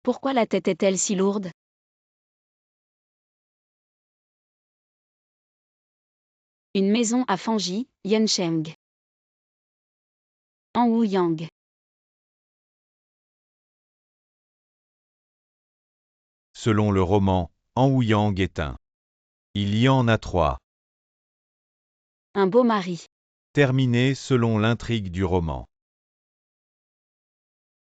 Pourquoi la tête est-elle si lourde? Une maison à Fanji, Yuncheng. En Wuyang. Selon le roman, En Wuyang est un. Il y en a 3. Un beau mari. Terminé selon l'intrigue du roman.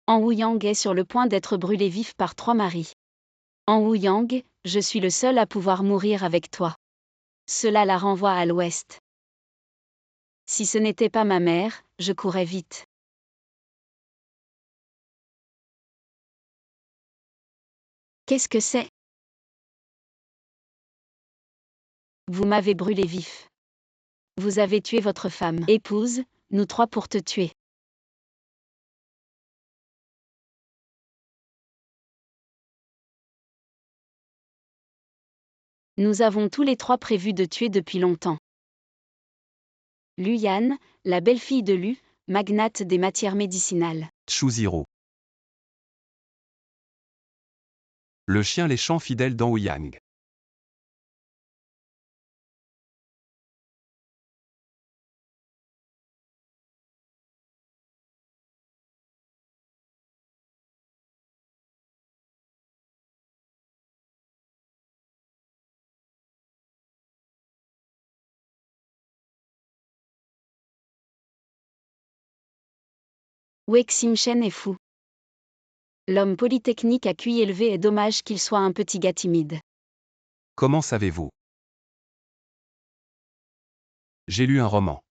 En Wuyang est sur le point d'être brûlé vif par 3 maris. En Wuyang, je suis le seul à pouvoir mourir avec toi. Cela la renvoie à l'ouest. Si ce n'était pas ma mère, je courais vite. Qu'est-ce que c'est? Vous m'avez brûlé vif. Vous avez tué votre femme, épouse, nous 3 pour te tuer. Nous avons tous les 3 prévu de tuer depuis longtemps. Luyan, la belle-fille de Lu, magnate des matières médicinales. Chuziro. Le chien léchant fidèle d'Anouyang. Wei Xingchen est fou. L'homme polytechnique à QI élevé est dommage qu'il soit un petit gars timide. Comment savez-vous? J'ai lu un roman.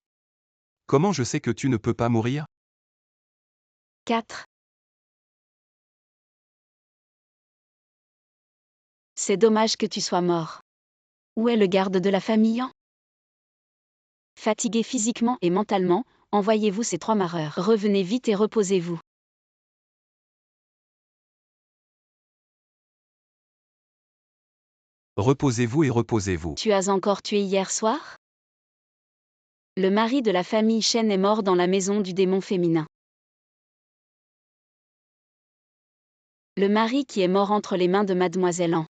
Comment je sais que tu ne peux pas mourir? 4. C'est dommage que tu sois mort. Où est le garde de la famille? Fatigué physiquement et mentalement, envoyez-vous ces 3 mareurs. Revenez vite et reposez-vous. Reposez-vous et reposez-vous. Tu as encore tué hier soir? Le mari de la famille Shen est mort dans la maison du démon féminin. Le mari qui est mort entre les mains de Mademoiselle An.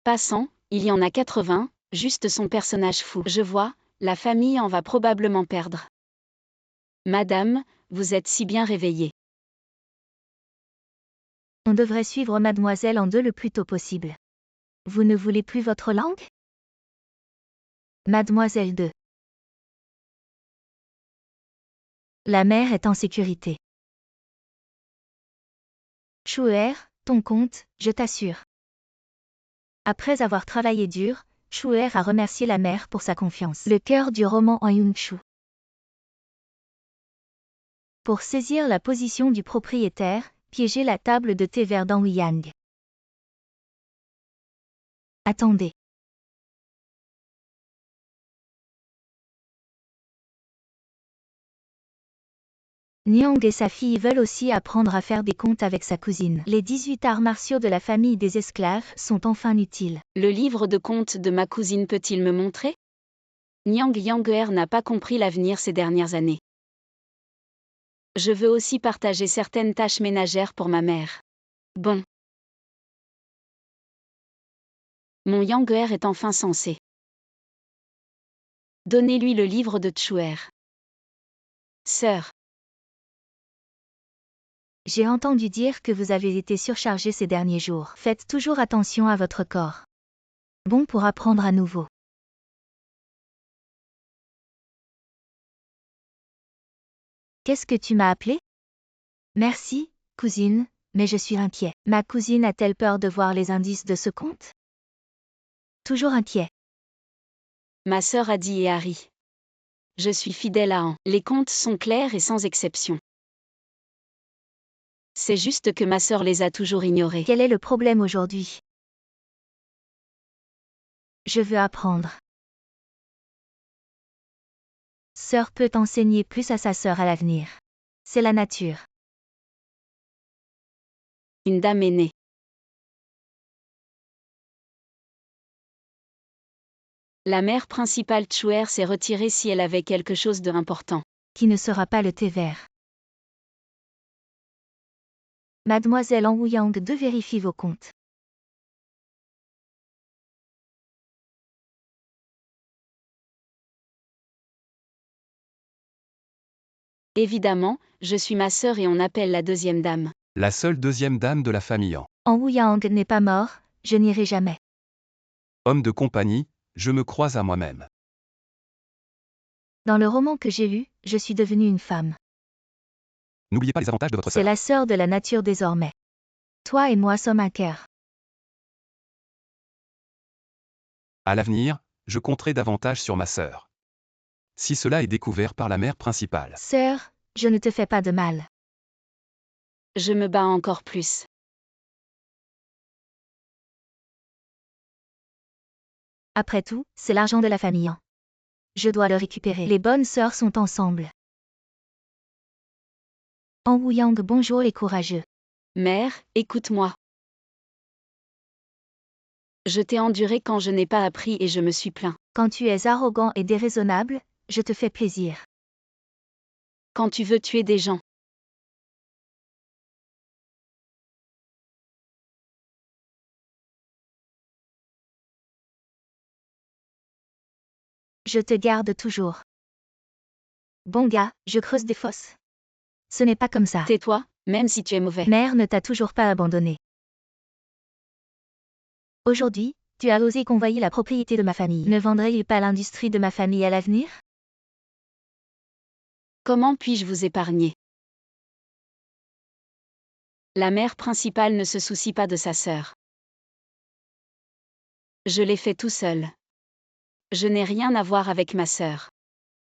Passant, il y en a 80, juste son personnage fou. Je vois, la famille en va probablement perdre. Madame, vous êtes si bien réveillée. On devrait suivre Mademoiselle en 2 le plus tôt possible. Vous ne voulez plus votre langue? Mademoiselle 2. La mère est en sécurité. Chuer, ton compte, je t'assure. Après avoir travaillé dur, Chuer a remercié la mère pour sa confiance. Le cœur du roman en Yunchu. Pour saisir la position du propriétaire, piégez la table de thé vert d'Anouyang. Attendez. Niang et sa fille veulent aussi apprendre à faire des comptes avec sa cousine. Les 18 arts martiaux de la famille des esclaves sont enfin utiles. Le livre de comptes de ma cousine peut-il me montrer? Niang Yang'er n'a pas compris l'avenir ces dernières années. Je veux aussi partager certaines tâches ménagères pour ma mère. Bon. Mon Yang'er est enfin sensé. Donnez-lui le livre de Chuer. Sœur. J'ai entendu dire que vous avez été surchargé ces derniers jours. Faites toujours attention à votre corps. Bon pour apprendre à nouveau. Qu'est-ce que tu m'as appelé? Merci, cousine, mais je suis inquiet. Ma cousine a-t-elle peur de voir les indices de ce compte? Toujours inquiet. Ma sœur a dit et Harry. Je suis fidèle à An. Les comptes sont clairs et sans exception. C'est juste que ma sœur les a toujours ignorés. Quel est le problème aujourd'hui? Je veux apprendre. Sœur peut enseigner plus à sa sœur à l'avenir. C'est la nature. Une dame est née. La mère principale Chuer s'est retirée si elle avait quelque chose de important. Qui ne sera pas le thé vert. Mademoiselle En Ouyang 2 vérifie vos comptes. Évidemment, je suis ma sœur et on appelle la deuxième dame. La seule deuxième dame de la famille En. En Ouyang n'est pas mort, je n'irai jamais. Homme de compagnie, je me crois à moi-même. Dans le roman que j'ai lu, je suis devenue une femme. N'oubliez pas les avantages de votre C'est sœur. la sœur de la nature désormais. Toi et moi sommes un cœur. À l'avenir, je compterai davantage sur ma sœur. Si cela est découvert par la mère principale. Sœur, je ne te fais pas de mal. Je me bats encore plus. Après tout, c'est l'argent de la famille. Je dois le récupérer. Les bonnes sœurs sont ensemble. En Ouyang, bonjour les courageux. Mère, écoute-moi. Je t'ai enduré quand je n'ai pas appris et je me suis plaint. Quand tu es arrogant et déraisonnable, je te fais plaisir. Quand tu veux tuer des gens. Je te garde toujours. Bon gars, je creuse des fosses. Ce n'est pas comme ça. Tais-toi, même si tu es mauvais. Mère ne t'a toujours pas abandonné. Aujourd'hui, tu as osé convoyer la propriété de ma famille. Ne vendrais-il pas l'industrie de ma famille à l'avenir? Comment puis-je vous épargner? La mère principale ne se soucie pas de sa sœur. Je l'ai fait tout seul. Je n'ai rien à voir avec ma sœur.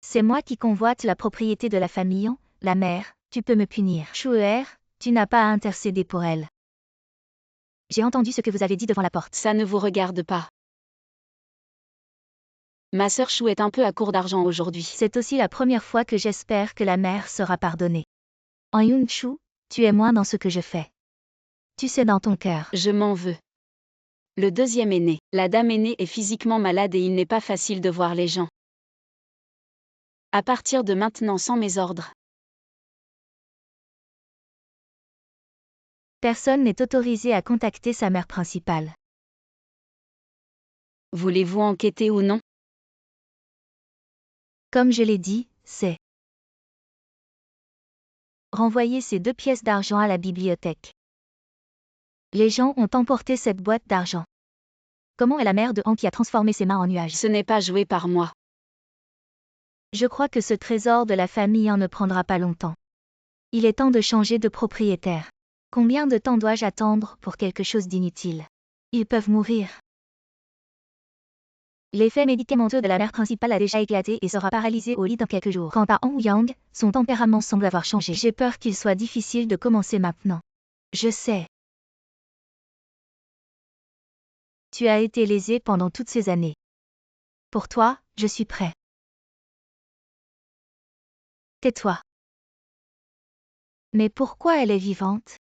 C'est moi qui convoite la propriété de la famille, la mère, tu peux me punir. Chouer, tu n'as pas à intercéder pour elle. J'ai entendu ce que vous avez dit devant la porte. Ça ne vous regarde pas. Ma sœur Chou est un peu à court d'argent aujourd'hui. C'est aussi la première fois que j'espère que la mère sera pardonnée. En Yoon Chou, tu es moins dans ce que je fais. Tu sais dans ton cœur. Je m'en veux. Le deuxième aîné. La dame aînée est physiquement malade et il n'est pas facile de voir les gens. À partir de maintenant sans mes ordres. Personne n'est autorisé à contacter sa mère principale. Voulez-vous enquêter ou non? Comme je l'ai dit, c'est renvoyer ces 2 pièces d'argent à la bibliothèque. Les gens ont emporté cette boîte d'argent. Comment est la mère de Han qui a transformé ses mains en nuages? Ce n'est pas joué par moi. Je crois que ce trésor de la famille en ne prendra pas longtemps. Il est temps de changer de propriétaire. Combien de temps dois-je attendre pour quelque chose d'inutile? Ils peuvent mourir. L'effet médicamenteux de la mère principale a déjà éclaté et sera paralysé au lit dans quelques jours. Quant à En Ouyang, son tempérament semble avoir changé. J'ai peur qu'il soit difficile de commencer maintenant. Je sais. Tu as été lésé pendant toutes ces années. Pour toi, je suis prêt. Tais-toi. Mais pourquoi elle est vivante?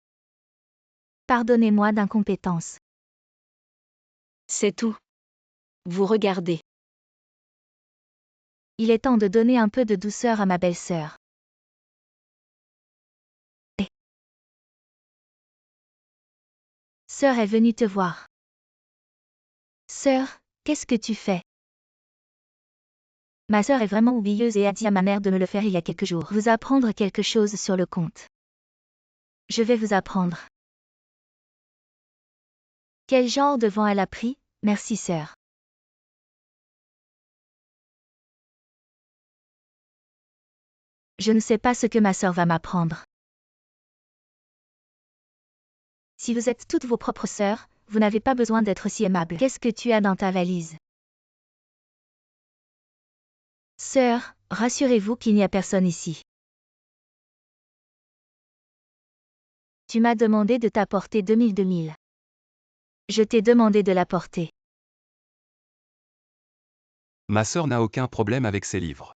Pardonnez-moi d'incompétence. C'est tout. Vous regardez. Il est temps de donner un peu de douceur à ma belle-sœur. Sœur est venue te voir. Sœur, qu'est-ce que tu fais? Ma sœur est vraiment oublieuse et a dit à ma mère de me le faire il y a quelques jours. Vous apprendre quelque chose sur le compte. Je vais vous apprendre. Quel genre de vent elle a pris? Merci sœur. Je ne sais pas ce que ma sœur va m'apprendre. Si vous êtes toutes vos propres sœurs, vous n'avez pas besoin d'être si aimable. Qu'est-ce que tu as dans ta valise? Sœur, rassurez-vous qu'il n'y a personne ici. Tu m'as demandé de t'apporter 2000. Je t'ai demandé de l'apporter. Ma sœur n'a aucun problème avec ses livres.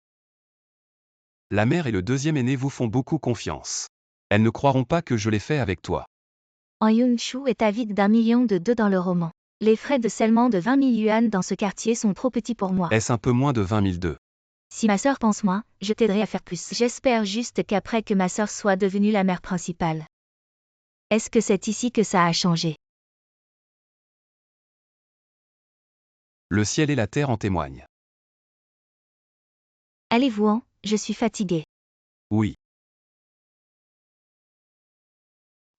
La mère et le deuxième aîné vous font beaucoup confiance. Elles ne croiront pas que je l'ai fait avec toi. En Yoon Chou est avide d'1 million de $2 dans le roman. Les frais de scellement de 20 000 yuan dans ce quartier sont trop petits pour moi. Est-ce un peu moins de 20 000 2? Si ma sœur pense moins, je t'aiderai à faire plus. J'espère juste qu'après que ma sœur soit devenue la mère principale, Est-ce que c'est ici que ça a changé? Le ciel et la terre en témoignent. Allez-vous-en, je suis fatiguée. Oui.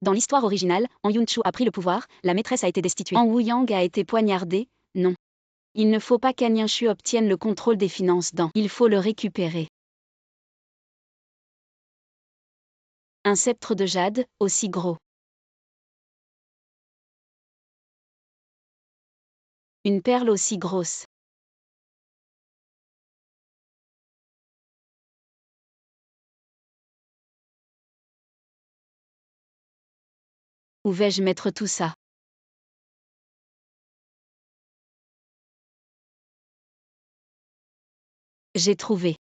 Dans l'histoire originale, En Yun-Chu a pris le pouvoir, la maîtresse a été destituée. En Woo-Yang a été poignardé, non. Il ne faut pas qu'An Yin-Shu obtienne le contrôle des finances dans. Il faut le récupérer. Un sceptre de jade, aussi gros. Une perle aussi grosse. Où vais-je mettre tout ça? J'ai trouvé.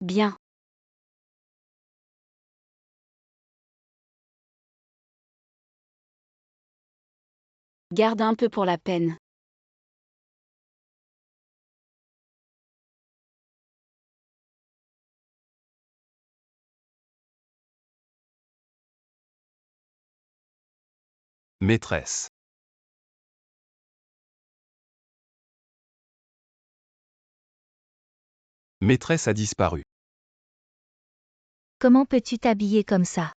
Bien. Garde un peu pour la peine. Maîtresse. Maîtresse a disparu. Comment peux-tu t'habiller comme ça?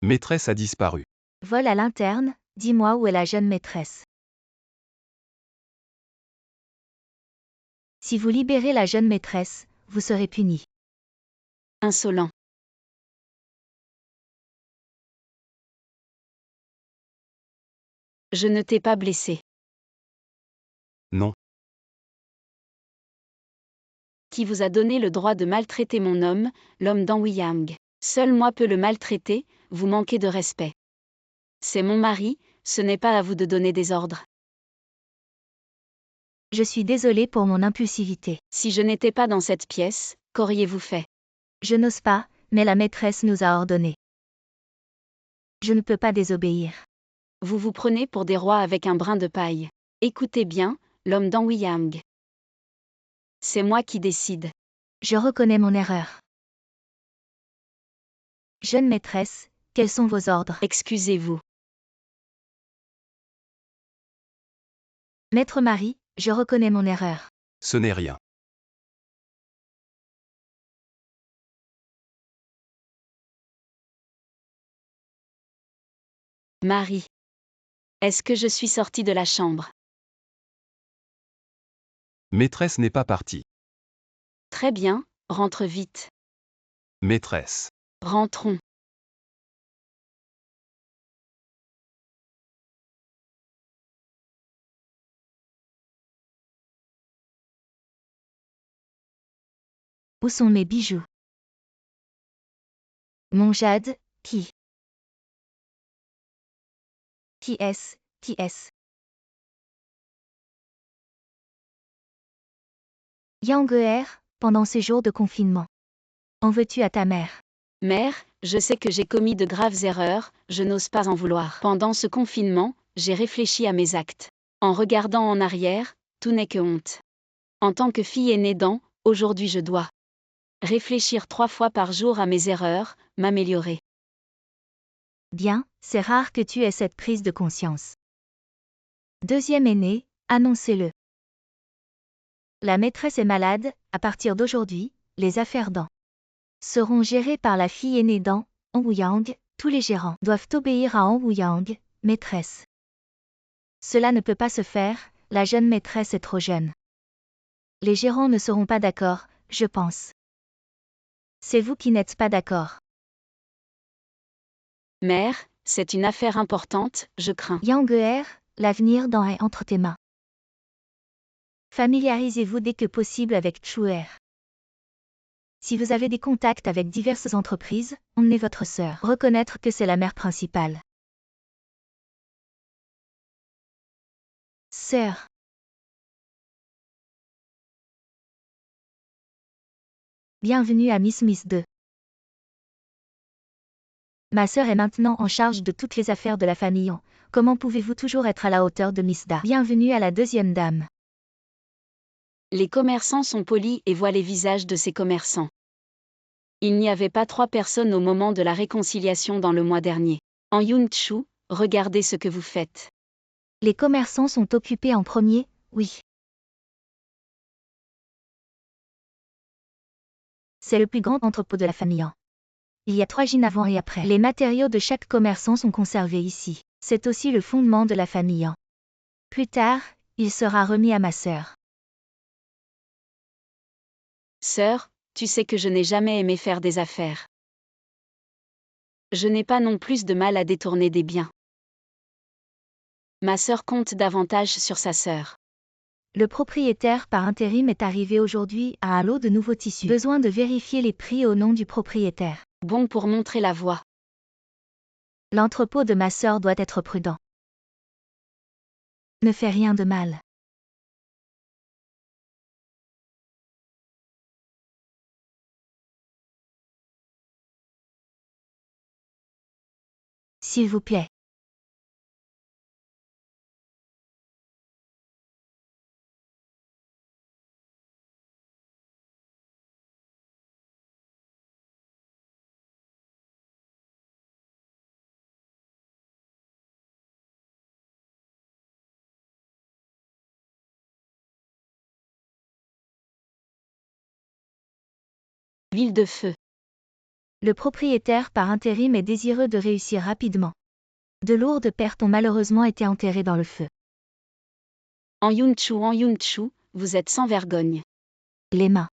Maîtresse a disparu. Vol à l'interne, dis-moi où est la jeune maîtresse. Si vous libérez la jeune maîtresse, vous serez puni. Insolent. Je ne t'ai pas blessé. Non. Qui vous a donné le droit de maltraiter mon homme, l'homme d'An Woo-Yang? Seul moi peux le maltraiter, vous manquez de respect. C'est mon mari, ce n'est pas à vous de donner des ordres. Je suis désolée pour mon impulsivité. Si je n'étais pas dans cette pièce, qu'auriez-vous fait? Je n'ose pas, mais la maîtresse nous a ordonné. Je ne peux pas désobéir. Vous vous prenez pour des rois avec un brin de paille. Écoutez bien, l'homme d'An Woo-Yang. C'est moi qui décide. Je reconnais mon erreur. Jeune maîtresse, quels sont vos ordres? Excusez-vous. Maître Marie, je reconnais mon erreur. Ce n'est rien. Marie. Est-ce que je suis sortie de la chambre? Maîtresse n'est pas partie. Très bien, rentre vite. Maîtresse. Rentrons. Où sont mes bijoux? Mon jade, qui? Qui est-ce? Qui est-ce? Yang Geer, pendant ces jours de confinement. En veux-tu à ta mère? Mère, je sais que j'ai commis de graves erreurs, je n'ose pas en vouloir. Pendant ce confinement, j'ai réfléchi à mes actes. En regardant en arrière, tout n'est que honte. En tant que fille aînée d'An, aujourd'hui je dois réfléchir 3 fois par jour à mes erreurs, m'améliorer. Bien, c'est rare que tu aies cette prise de conscience. Deuxième aîné, annoncez-le. La maîtresse est malade, à partir d'aujourd'hui, les affaires d'An seront gérées par la fille aînée d'An, An Woo-Yang, tous les gérants doivent obéir à An Woo-Yang, maîtresse. Cela ne peut pas se faire, la jeune maîtresse est trop jeune. Les gérants ne seront pas d'accord, je pense. C'est vous qui n'êtes pas d'accord. Mère, c'est une affaire importante, je crains. Yang Geer, l'avenir d'An est entre tes mains. Familiarisez-vous dès que possible avec Chuer. Si vous avez des contacts avec diverses entreprises, emmenez votre sœur. Reconnaître que c'est la mère principale. Sœur. Bienvenue à Miss 2. Ma sœur est maintenant en charge de toutes les affaires de la famille. Comment pouvez-vous toujours être à la hauteur de Miss Da? Bienvenue à la deuxième dame. Les commerçants sont polis et voient les visages de ces commerçants. Il n'y avait pas 3 personnes au moment de la réconciliation dans le mois dernier. En Yun-Chu, regardez ce que vous faites. Les commerçants sont occupés en premier, oui. C'est le plus grand entrepôt de la famille. Il y a 3 jeans avant et après. Les matériaux de chaque commerçant sont conservés ici. C'est aussi le fondement de la famille. Plus tard, il sera remis à ma sœur. Sœur, tu sais que je n'ai jamais aimé faire des affaires. Je n'ai pas non plus de mal à détourner des biens. Ma sœur compte davantage sur sa sœur. Le propriétaire par intérim est arrivé aujourd'hui à un lot de nouveaux tissus. Besoin de vérifier les prix au nom du propriétaire. Bon pour montrer la voie. L'entrepôt de ma sœur doit être prudent. Ne fais rien de mal. S'il vous plaît. L'huile de feu. Le propriétaire par intérim est désireux de réussir rapidement. De lourdes pertes ont malheureusement été enterrées dans le feu. En Yun-Chu, vous êtes sans vergogne. Les mains.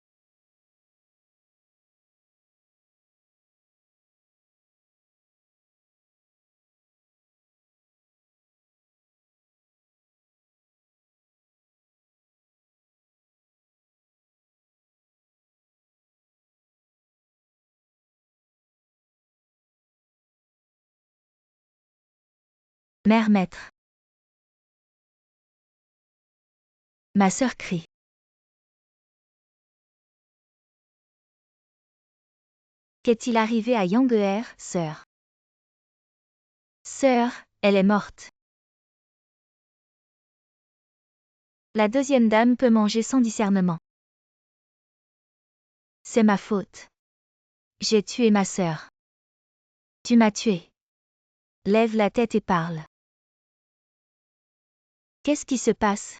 Mère maître. Ma sœur crie. Qu'est-il arrivé à Yang-er, sœur? Sœur, elle est morte. La deuxième dame peut manger sans discernement. C'est ma faute. J'ai tué ma sœur. Tu m'as tué. Lève la tête et parle. Qu'est-ce qui se passe?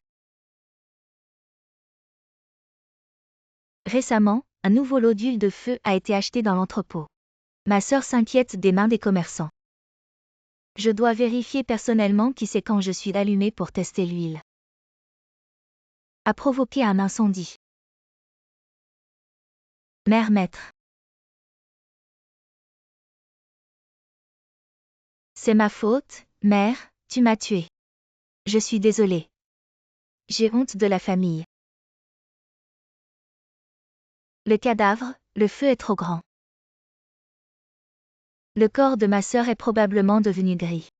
Récemment, un nouveau lot d'huile de feu a été acheté dans l'entrepôt. Ma sœur s'inquiète des mains des commerçants. Je dois vérifier personnellement qui c'est quand je suis allumé pour tester l'huile. A provoqué un incendie. Mère maître. C'est ma faute, mère, tu m'as tué. Je suis désolée. J'ai honte de la famille. Le cadavre, le feu est trop grand. Le corps de ma sœur est probablement devenu gris.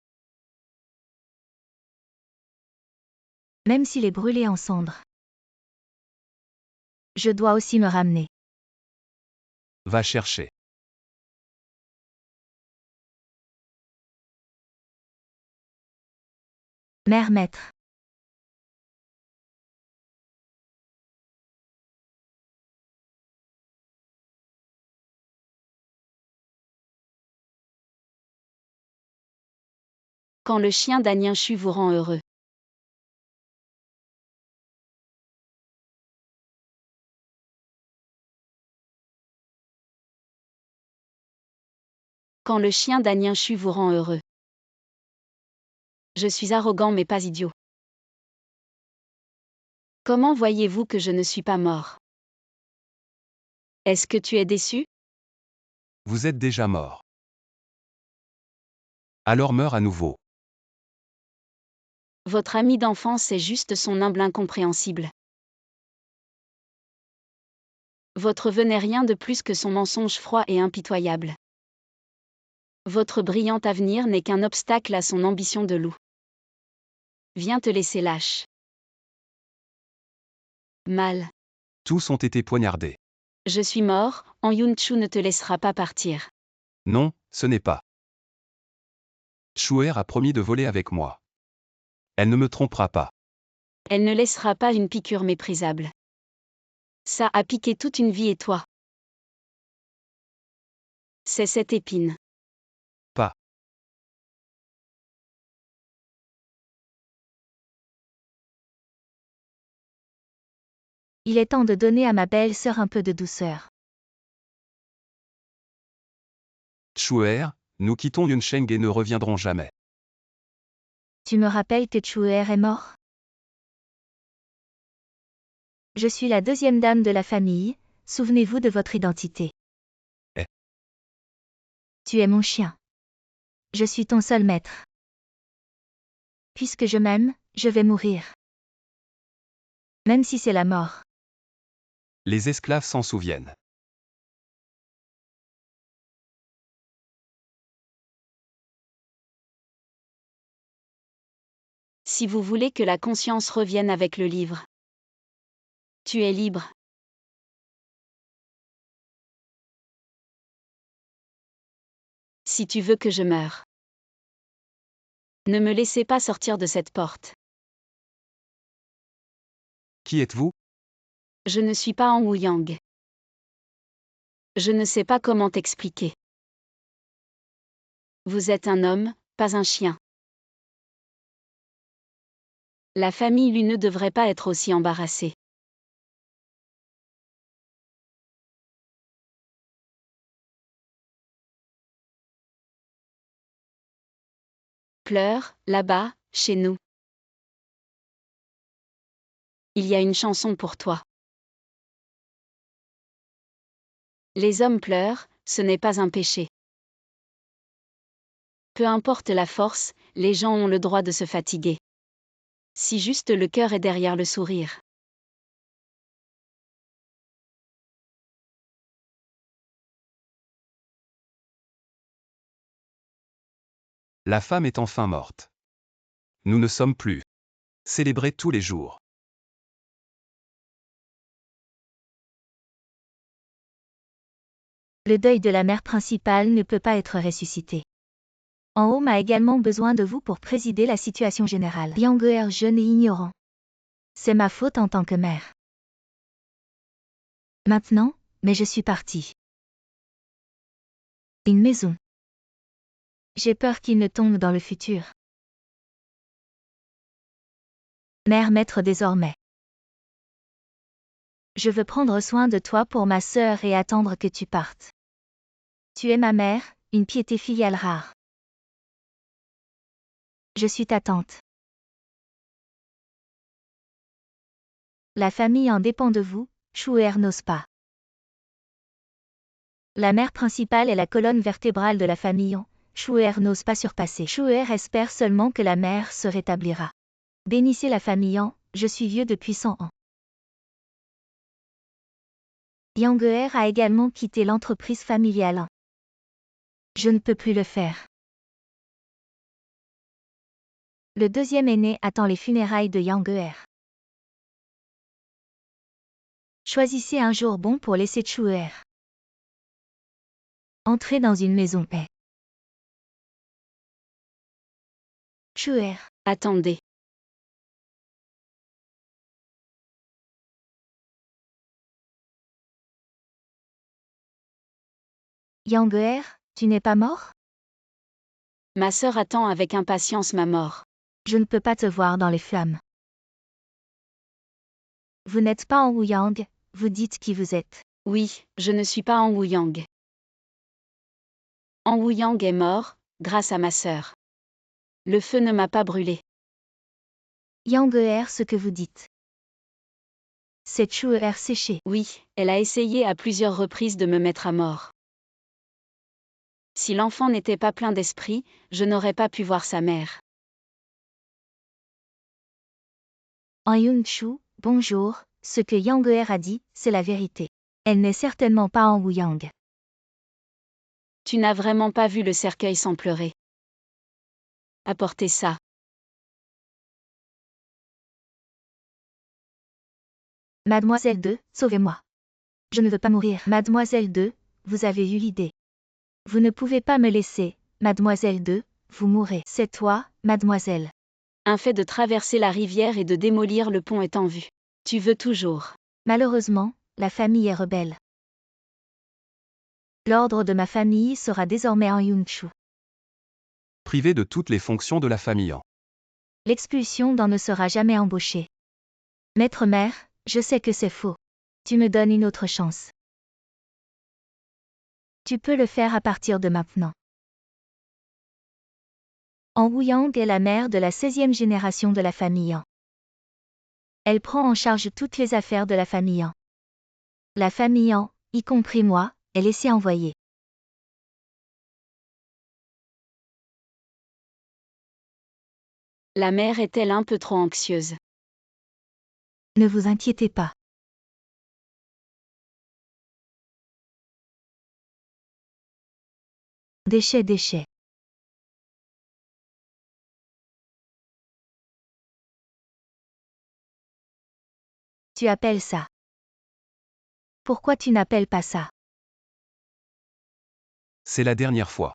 Même s'il est brûlé en cendres. Je dois aussi me ramener. Va chercher. Mère maître. Quand le chien d'Anienshu vous rend heureux. Quand le chien d'Anienshu vous rend heureux. Je suis arrogant mais pas idiot. Comment voyez-vous que je ne suis pas mort? Est-ce que tu es déçu? Vous êtes déjà mort. Alors meurs à nouveau. Votre ami d'enfance est juste son humble incompréhensible. Votre vœu n'est rien de plus que son mensonge froid et impitoyable. Votre brillant avenir n'est qu'un obstacle à son ambition de loup. Viens te laisser lâche. Mal. Tous ont été poignardés. Je suis mort, En Yun-Chu ne te laissera pas partir. Non, ce n'est pas. Shuer a promis de voler avec moi. Elle ne me trompera pas. Elle ne laissera pas une piqûre méprisable. Ça a piqué toute une vie et toi. C'est cette épine. Pas. Il est temps de donner à ma belle-sœur un peu de douceur. Chuer, nous quittons Yunsheng et ne reviendrons jamais. Tu me rappelles que Chuer est mort? Je suis la deuxième dame de la famille, souvenez-vous de votre identité. Eh. Tu es mon chien. Je suis ton seul maître. Puisque je m'aime, je vais mourir. Même si c'est la mort. Les esclaves s'en souviennent. Si vous voulez que la conscience revienne avec le livre. Tu es libre. Si tu veux que je meure. Ne me laissez pas sortir de cette porte. Qui êtes-vous? Je ne suis pas en Wu-Yang. Je ne sais pas comment t'expliquer. Vous êtes un homme, pas un chien. La famille lui ne devrait pas être aussi embarrassée. Pleure, là-bas, chez nous. Il y a une chanson pour toi. Les hommes pleurent, ce n'est pas un péché. Peu importe la force, les gens ont le droit de se fatiguer. Si juste le cœur est derrière le sourire. La femme est enfin morte. Nous ne sommes plus célébrés tous les jours. Le deuil de la mère principale ne peut pas être ressuscité. En haut a également besoin de vous pour présider la situation générale. Yang jeune et ignorant. C'est ma faute en tant que mère. Maintenant, mais je suis partie. Une maison. J'ai peur qu'il ne tombe dans le futur. Mère maître désormais. Je veux prendre soin de toi pour ma sœur et attendre que tu partes. Tu es ma mère, une piété filiale rare. Je suis ta tante. La famille en dépend de vous, Chuer n'ose pas. La mère principale est la colonne vertébrale de la famille. Chuer n'ose pas surpasser. Chuer espère seulement que la mère se rétablira. Bénissez la famille. Je suis vieux depuis 100 ans. Yang a également quitté l'entreprise familiale. Je ne peux plus le faire. Le deuxième aîné attend les funérailles de Yang. Choisissez un jour bon pour laisser Chuer. Entrez dans une maison paix. Chuer. Attendez. Yang, tu n'es pas mort? Ma sœur attend avec impatience ma mort. Je ne peux pas te voir dans les flammes. Vous n'êtes pas en Wu-Yang, vous dites qui vous êtes. Oui, je ne suis pas en Wu-Yang. En Wu-Yang est mort, grâce à ma sœur. Le feu ne m'a pas brûlé. Yang, ce que vous dites. C'est Chuer séché. Oui, elle a essayé à plusieurs reprises de me mettre à mort. Si l'enfant n'était pas plein d'esprit, je n'aurais pas pu voir sa mère. En Yun-Chu, bonjour, ce que Yang a dit, c'est la vérité. Elle n'est certainement pas en Wu-Yang. Tu n'as vraiment pas vu le cercueil sans pleurer. Apportez ça. Mademoiselle 2, sauvez-moi. Je ne veux pas mourir. Mademoiselle 2, vous avez eu l'idée. Vous ne pouvez pas me laisser, Mademoiselle 2, vous mourrez. C'est toi, Mademoiselle. Un fait de traverser la rivière et de démolir le pont est en vue. Tu veux toujours. Malheureusement, la famille est rebelle. L'ordre de ma famille sera désormais en Yunchu. Privé de toutes les fonctions de la famille. L'expulsion d'en ne sera jamais embauchée. Maître mère, je sais que c'est faux. Tu me donnes une autre chance. Tu peux le faire à partir de maintenant. En Wuyang est la mère de la 16e génération de la famille. Elle prend en charge toutes les affaires de la famille. La famille, y compris moi, est laissée envoyer. La mère est-elle un peu trop anxieuse? Ne vous inquiétez pas. Déchets. Tu appelles ça? Pourquoi tu n'appelles pas ça? C'est la dernière fois.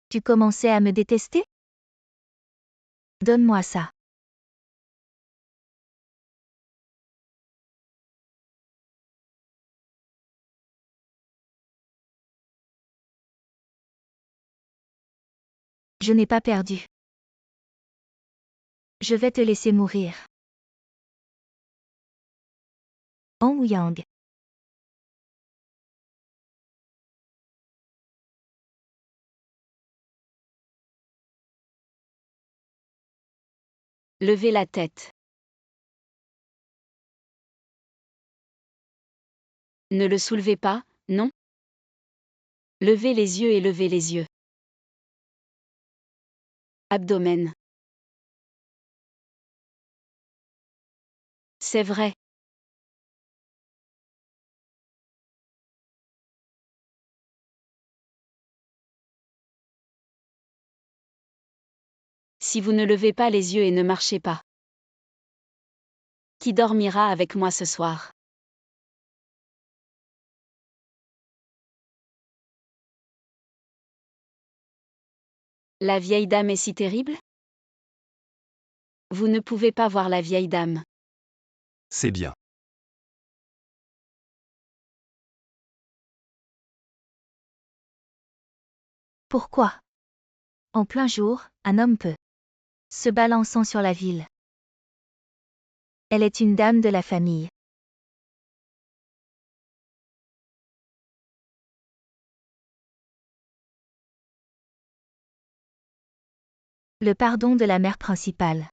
Tu commençais à me détester? Donne-moi ça. Je n'ai pas perdu. Je vais te laisser mourir. En Wuyang. Levez la tête. Ne le soulevez pas, non? Levez les yeux et levez les yeux. Abdomen. C'est vrai. Si vous ne levez pas les yeux et ne marchez pas. Qui dormira avec moi ce soir? La vieille dame est si terrible? Vous ne pouvez pas voir la vieille dame. C'est bien. Pourquoi? En plein jour, un homme peut se balançant sur la ville. Elle est une dame de la famille. Le pardon de la mère principale.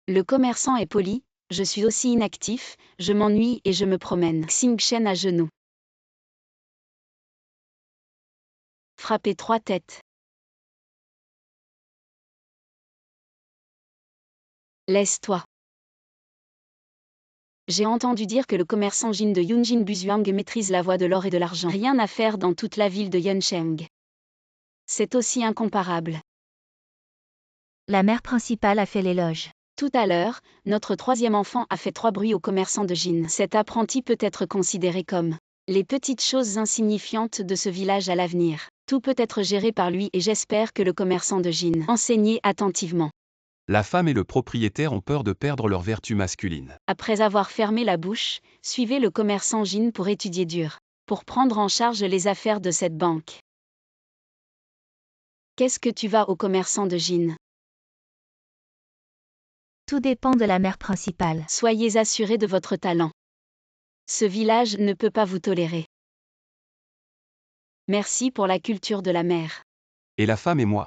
Le commerçant est poli, je suis aussi inactif, je m'ennuie et je me promène. Xingchen à genoux. Frapper 3 têtes. Laisse-toi. J'ai entendu dire que le commerçant Jin de Yunjin Buzuang maîtrise la voie de l'or et de l'argent. Rien à faire dans toute la ville de Yuncheng. C'est aussi incomparable. La mère principale a fait l'éloge. Tout à l'heure, notre 3e enfant a fait 3 bruits au commerçant de Jin. Cet apprenti peut être considéré comme les petites choses insignifiantes de ce village à l'avenir. Tout peut être géré par lui et j'espère que le commerçant de Jin enseignez attentivement. La femme et le propriétaire ont peur de perdre leur vertu masculine. Après avoir fermé la bouche, suivez le commerçant Jin pour étudier dur, pour prendre en charge les affaires de cette banque. Qu'est-ce que tu vas au commerçant de Jin? Tout dépend de la mère principale. Soyez assurés de votre talent. Ce village ne peut pas vous tolérer. Merci pour la culture de la mère. Et la femme et moi.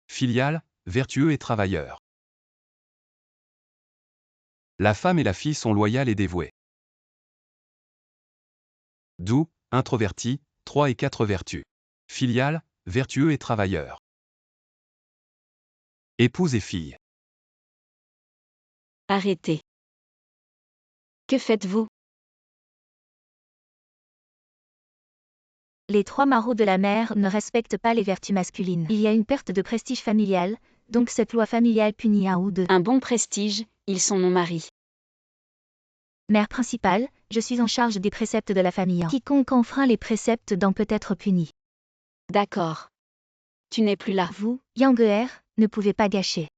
Filiale, vertueux et travailleur. La femme et la fille sont loyales et dévouées. Doux, introverti, 3 et 4 vertus. Filiale, vertueux et travailleur. Épouse et fille. Arrêtez. Que faites-vous? Les 3 marauds de la mère ne respectent pas les vertus masculines. Il y a une perte de prestige familial, donc cette loi familiale punit un ou deux. Un bon prestige, ils sont mon mari. Mère principale, je suis en charge des préceptes de la famille. Quiconque enfreint les préceptes d'en peut être puni. D'accord. Tu n'es plus là. Vous, Yang-er, ne pouvez pas gâcher.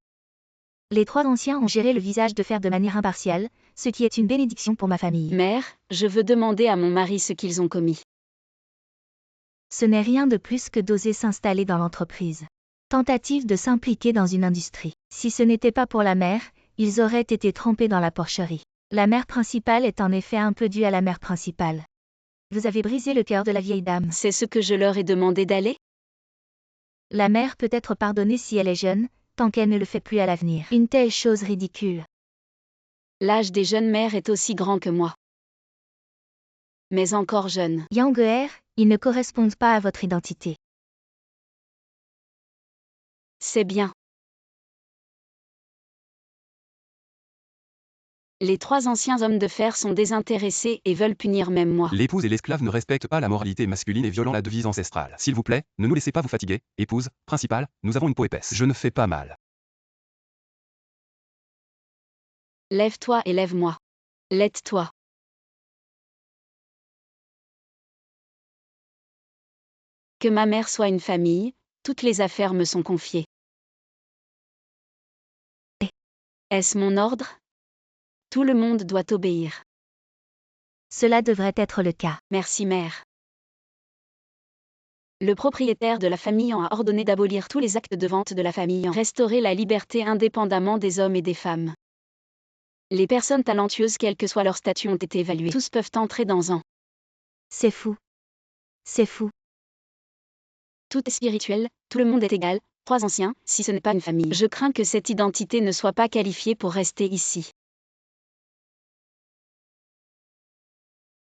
Les 3 anciens ont géré le visage de fer de manière impartiale, ce qui est une bénédiction pour ma famille. Mère, je veux demander à mon mari ce qu'ils ont commis. Ce n'est rien de plus que d'oser s'installer dans l'entreprise. Tentative de s'impliquer dans une industrie. Si ce n'était pas pour la mère, ils auraient été trempés dans la porcherie. La mère principale est en effet un peu due à la mère principale. Vous avez brisé le cœur de la vieille dame. C'est ce que je leur ai demandé d'aller? La mère peut être pardonnée si elle est jeune, tant qu'elle ne le fait plus à l'avenir. Une telle chose ridicule. L'âge des jeunes mères est aussi grand que moi. Mais encore jeune. Yang-er, ils ne correspondent pas à votre identité. C'est bien. Les 3 anciens hommes de fer sont désintéressés et veulent punir même moi. L'épouse et l'esclave ne respectent pas la moralité masculine et violent la devise ancestrale. S'il vous plaît, ne nous laissez pas vous fatiguer. Épouse, principale, nous avons une peau épaisse. Je ne fais pas mal. Lève-toi et lève-moi. Laide-toi. Que ma mère soit une famille, toutes les affaires me sont confiées. Est-ce mon ordre? Tout le monde doit obéir. Cela devrait être le cas. Merci mère. Le propriétaire de la famille en a ordonné d'abolir tous les actes de vente de la famille en restaurer la liberté indépendamment des hommes et des femmes. Les personnes talentueuses quel que soit leur statut ont été évaluées. Tous peuvent entrer dans un. C'est fou. C'est fou. Tout est spirituel, tout le monde est égal, 3 anciens, si ce n'est pas une famille. Je crains que cette identité ne soit pas qualifiée pour rester ici.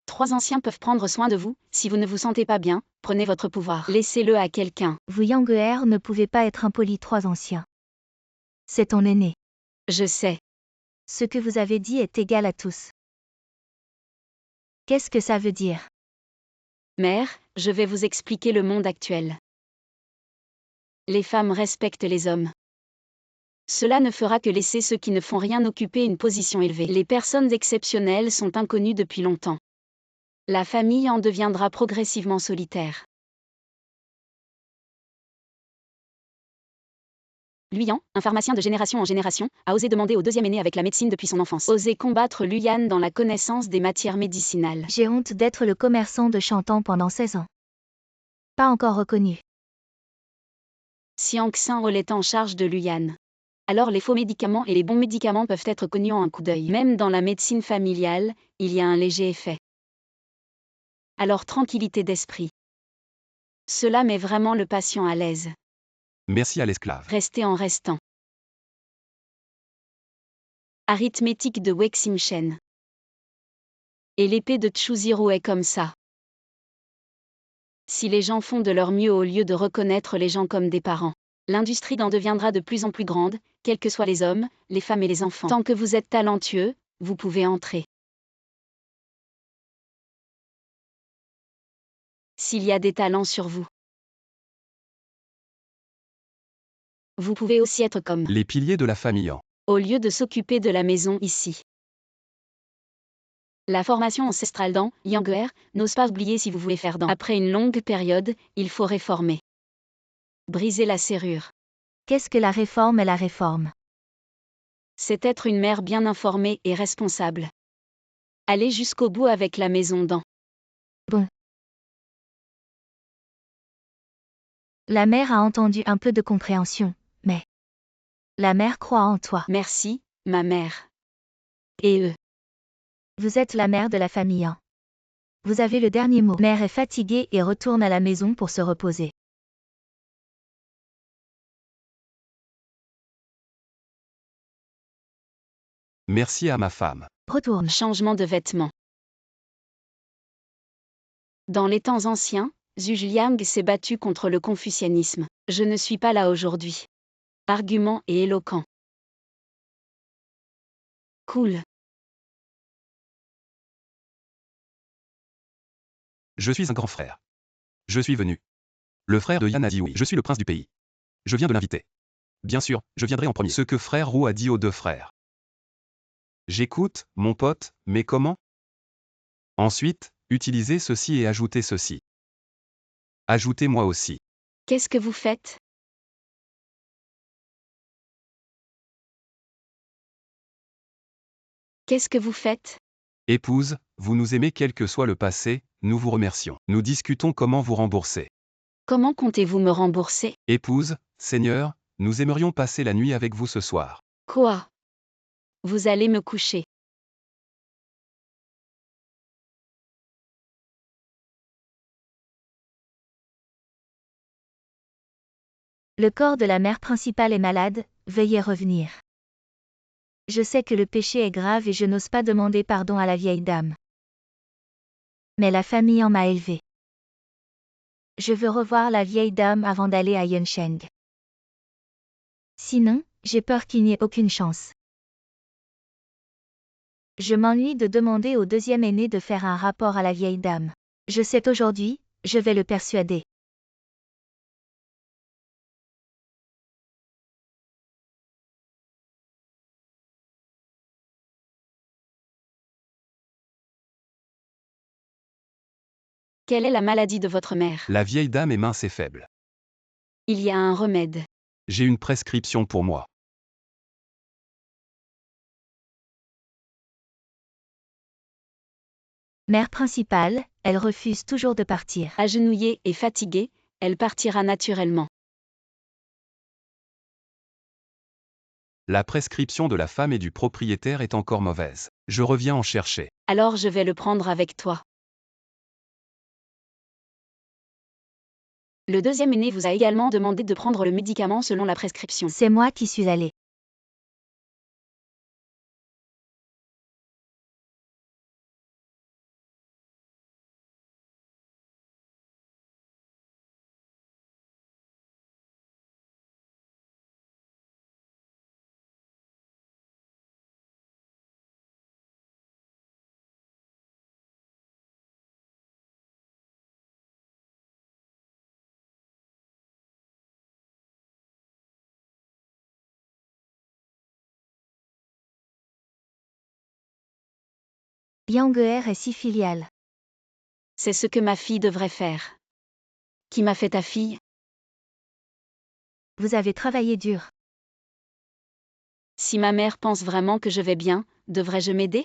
3 anciens peuvent prendre soin de vous, si vous ne vous sentez pas bien, prenez votre pouvoir. Laissez-le à quelqu'un. Vous Yang-er ne pouvez pas être impoli 3 anciens. C'est ton aîné. Je sais. Ce que vous avez dit est égal à tous. Qu'est-ce que ça veut dire? Mère, je vais vous expliquer le monde actuel. Les femmes respectent les hommes. Cela ne fera que laisser ceux qui ne font rien occuper une position élevée. Les personnes exceptionnelles sont inconnues depuis longtemps. La famille en deviendra progressivement solitaire. Luyan, un pharmacien de génération en génération, a osé demander au 2e aîné avec la médecine depuis son enfance. Oser combattre Luyan dans la connaissance des matières médicinales. J'ai honte d'être le commerçant de Chantan pendant 16 ans. Pas encore reconnu. Xiang Xin est en charge de Luyan. Alors les faux médicaments et les bons médicaments peuvent être connus en un coup d'œil. Même dans la médecine familiale, il y a un léger effet. Alors tranquillité d'esprit. Cela met vraiment le patient à l'aise. Merci à l'esclave. Restez en restant. Arithmétique de Wexim Shen. Et l'épée de Chuziro est comme ça. Si les gens font de leur mieux au lieu de reconnaître les gens comme des parents, l'industrie en deviendra de plus en plus grande, quels que soient les hommes, les femmes et les enfants. Tant que vous êtes talentueux, vous pouvez entrer. S'il y a des talents sur vous, vous pouvez aussi être comme, Les piliers de la famille en. au lieu de s'occuper de la maison ici. La formation ancestrale dans Yang-er, n'ose pas oublier si vous voulez faire dans. Après une longue période, il faut réformer. Briser la serrure. Qu'est-ce que la réforme est la réforme? C'est être une mère bien informée et responsable. Aller jusqu'au bout avec la maison dans. Bon. La mère a entendu un peu de compréhension, mais... La mère croit en toi. Merci, ma mère. Et eux. Vous êtes la mère de la famille. Vous avez le dernier mot. Mère est fatiguée et retourne à la maison pour se reposer. Merci à ma femme. Retourne. Changement de vêtements. Dans les temps anciens, Zhu Liang s'est battu contre le confucianisme. Je ne suis pas là aujourd'hui. Argument et éloquent. Cool. Je suis un grand frère. Je suis venu. Le frère de Yann a dit oui. Je suis le prince du pays. Je viens de l'inviter. Bien sûr, je viendrai en premier. Ce que frère Roux a dit aux deux frères. J'écoute, mon pote, mais comment? Ensuite, utilisez ceci et ajoutez ceci. Ajoutez-moi aussi. Qu'est-ce que vous faites? Qu'est-ce que vous faites? Épouse, vous nous aimez quel que soit le passé, nous vous remercions. Nous discutons comment vous rembourser. Comment comptez-vous me rembourser? Épouse, Seigneur, nous aimerions passer la nuit avec vous ce soir. Quoi? Vous allez me coucher. Le corps de la mère principale est malade, veuillez revenir. Je sais que le péché est grave et je n'ose pas demander pardon à la vieille dame. Mais la famille en m'a élevé. Je veux revoir la vieille dame avant d'aller à Yunsheng. Sinon, j'ai peur qu'il n'y ait aucune chance. Je m'ennuie de demander au deuxième aîné de faire un rapport à la vieille dame. Je sais aujourd'hui, je vais le persuader. Quelle est la maladie de votre mère? La vieille dame est mince et faible. Il y a un remède. J'ai une prescription pour moi. Mère principale, elle refuse toujours de partir. Agenouillée et fatiguée, elle partira naturellement. La prescription de la femme et du propriétaire est encore mauvaise. Je reviens en chercher. Alors je vais le prendre avec toi. Le deuxième aîné vous a également demandé de prendre le médicament selon la prescription. C'est moi qui suis allée. Yang'er est si filiale. C'est ce que ma fille devrait faire. Qui m'a fait ta fille? Vous avez travaillé dur. Si ma mère pense vraiment que je vais bien, devrais-je m'aider?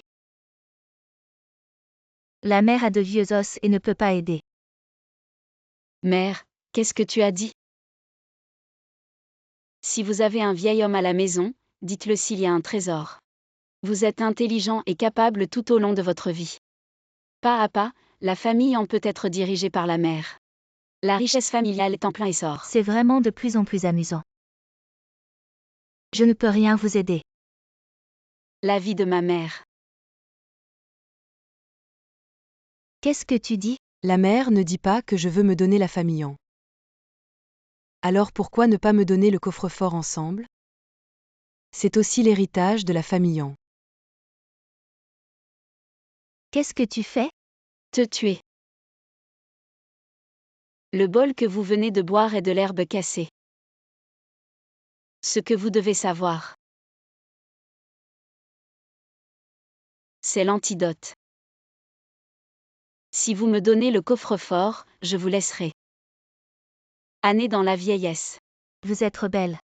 La mère a de vieux os et ne peut pas aider. Mère, qu'est-ce que tu as dit? Si vous avez un vieil homme à la maison, dites-le s'il y a un trésor. Vous êtes intelligent et capable tout au long de votre vie. Pas à pas, la famille en peut être dirigée par la mère. La richesse familiale est en plein essor. C'est vraiment de plus en plus amusant. Je ne peux rien vous aider. La vie de ma mère. Qu'est-ce que tu dis? La mère ne dit pas que je veux me donner la famille en. Alors pourquoi ne pas me donner le coffre-fort ensemble? C'est aussi l'héritage de la famille en. Qu'est-ce que tu fais? Te tuer. Le bol que vous venez de boire est de l'herbe cassée. Ce que vous devez savoir. C'est l'antidote. Si vous me donnez le coffre-fort, je vous laisserai. Année dans la vieillesse. Vous êtes rebelle.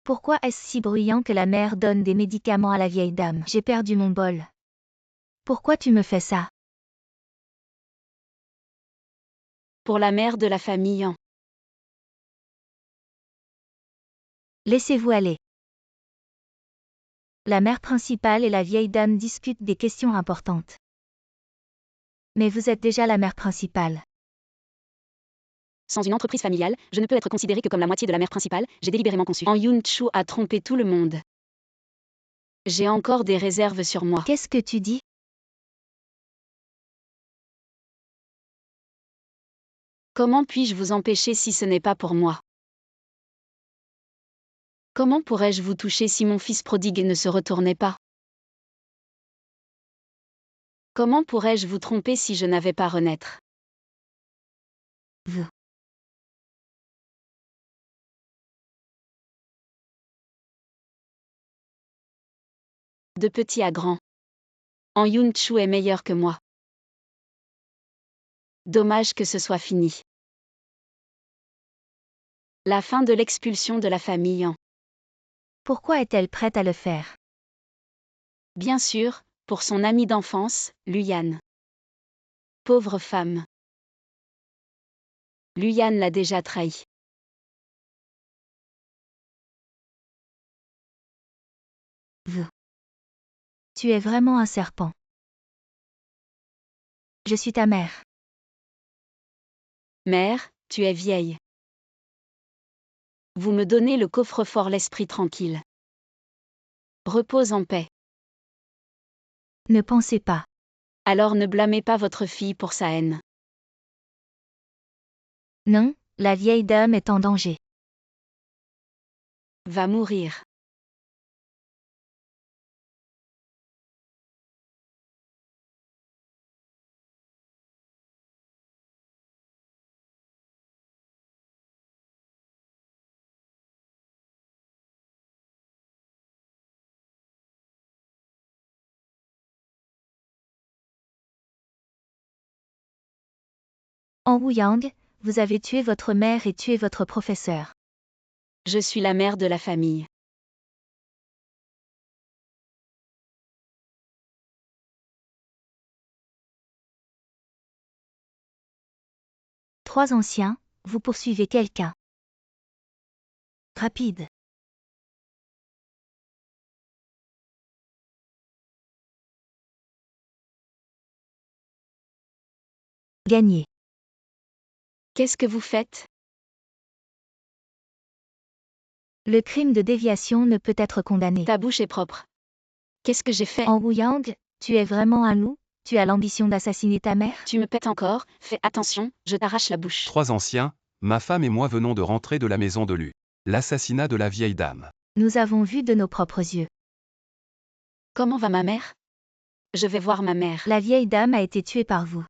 Pourquoi est-ce si bruyant que la mère donne des médicaments à la vieille dame? J'ai perdu mon bol. Pourquoi tu me fais ça? Pour la mère de la famille en. Laissez-vous aller. La mère principale et la vieille dame discutent des questions importantes. Mais vous êtes déjà la mère principale. Sans une entreprise familiale, je ne peux être considérée que comme la moitié de la mère principale, j'ai délibérément conçu. En Yun-Chu a trompé tout le monde. J'ai encore des réserves sur moi. Qu'est-ce que tu dis? Comment puis-je vous empêcher si ce n'est pas pour moi? Comment pourrais-je vous toucher si mon fils prodigue ne se retournait pas? Comment pourrais-je vous tromper si je n'avais pas renaître? Vous. De petit à grand. En Yun-Chu est meilleur que moi. Dommage que ce soit fini. La fin de l'expulsion de la famille en. Pourquoi est-elle prête à le faire? Bien sûr, pour son amie d'enfance, Luyan. Pauvre femme. Luyan l'a déjà trahi. Vous. Tu es vraiment un serpent. Je suis ta mère. Mère, tu es vieille. Vous me donnez le coffre-fort l'esprit tranquille. Repose en paix. Ne pensez pas. Alors ne blâmez pas votre fille pour sa haine. Non, la vieille dame est en danger. Va mourir. En Wuyang, vous avez tué votre mère et tué votre professeur. Je suis la mère de la famille. Trois anciens, vous poursuivez quelqu'un. Rapide. Gagné. Qu'est-ce que vous faites? Le crime de déviation ne peut être condamné. Ta bouche est propre. Qu'est-ce que j'ai fait? En Wuyang, tu es vraiment un loup? Tu as l'ambition d'assassiner ta mère? Tu me pètes encore, fais attention, je t'arrache la bouche. Trois anciens, ma femme et moi venons de rentrer de la maison de Lu. L'assassinat de la vieille dame. Nous avons vu de nos propres yeux. Comment va ma mère? Je vais voir ma mère. La vieille dame a été tuée par vous.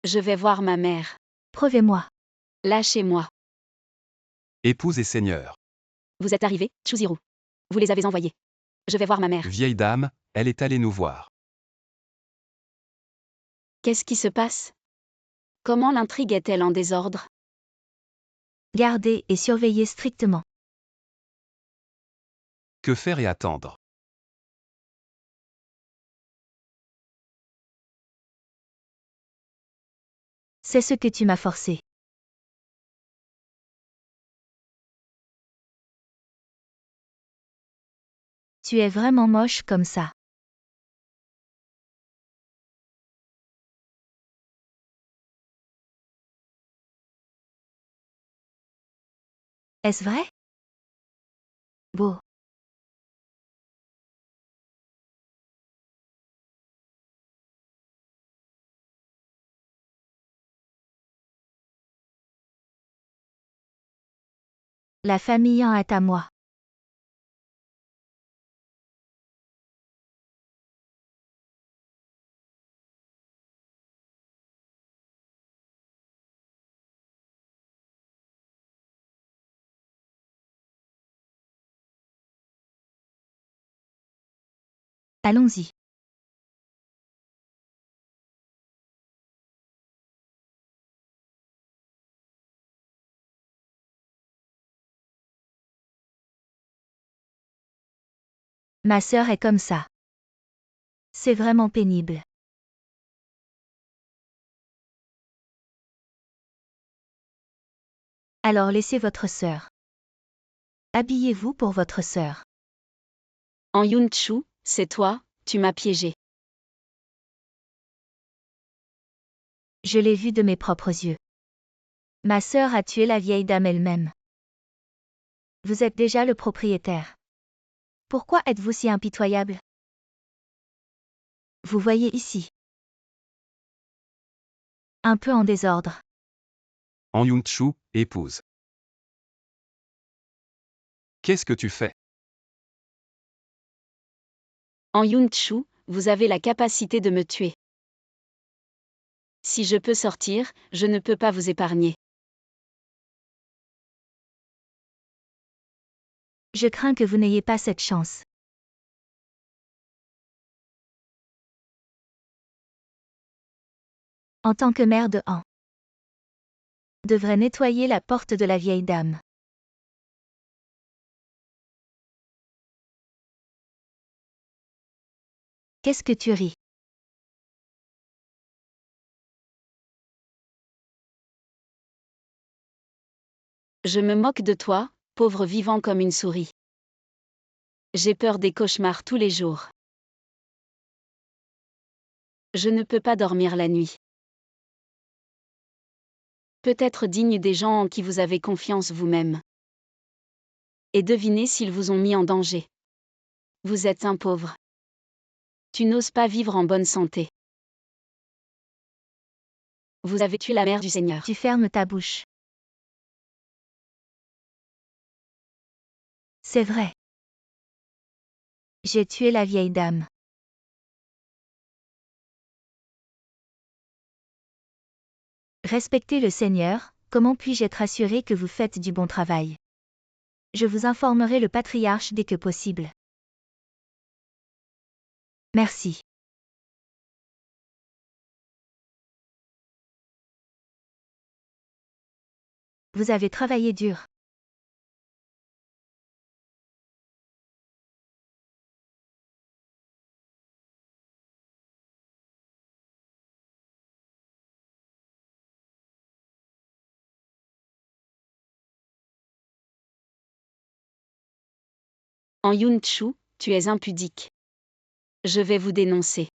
Je vais voir ma mère. Prouvez-moi. Lâchez-moi. Épouse et seigneur. Vous êtes arrivés, Chuzuru. Vous les avez envoyés. Je vais voir ma mère. Vieille dame, elle est allée nous voir. Qu'est-ce qui se passe? Comment l'intrigue est-elle en désordre? Gardez et surveillez strictement. Que faire et attendre? C'est ce que tu m'as forcé. Tu es vraiment moche comme ça. Est-ce vrai? Beau. La famille en est à moi. Allons-y. Ma sœur est comme ça. C'est vraiment pénible. Alors laissez votre sœur. Habillez-vous pour votre sœur. En Yun-Chu, c'est toi, tu m'as piégé. Je l'ai vu de mes propres yeux. Ma sœur a tué la vieille dame elle-même. Vous êtes déjà le propriétaire. Pourquoi êtes-vous si impitoyable? Vous voyez ici. Un peu en désordre. En Yun-Chu, épouse. Qu'est-ce que tu fais? En Yun-Chu, vous avez la capacité de me tuer. Si je peux sortir, je ne peux pas vous épargner. Je crains que vous n'ayez pas cette chance. En tant que mère de Han, devrait nettoyer la porte de la vieille dame. Qu'est-ce que tu ris? Je me moque de toi, pauvre vivant comme une souris. J'ai peur des cauchemars tous les jours. Je ne peux pas dormir la nuit. Peut-être digne des gens en qui vous avez confiance vous-même. Et devinez s'ils vous ont mis en danger. Vous êtes un pauvre. Tu n'oses pas vivre en bonne santé. Vous avez tué la mère du Seigneur. Tu fermes ta bouche. C'est vrai. J'ai tué la vieille dame. Respectez le Seigneur, comment puis-je être assuré que vous faites du bon travail? Je vous informerai le patriarche dès que possible. Merci. Vous avez travaillé dur. En Yun-Chu, tu es impudique. Je vais vous dénoncer.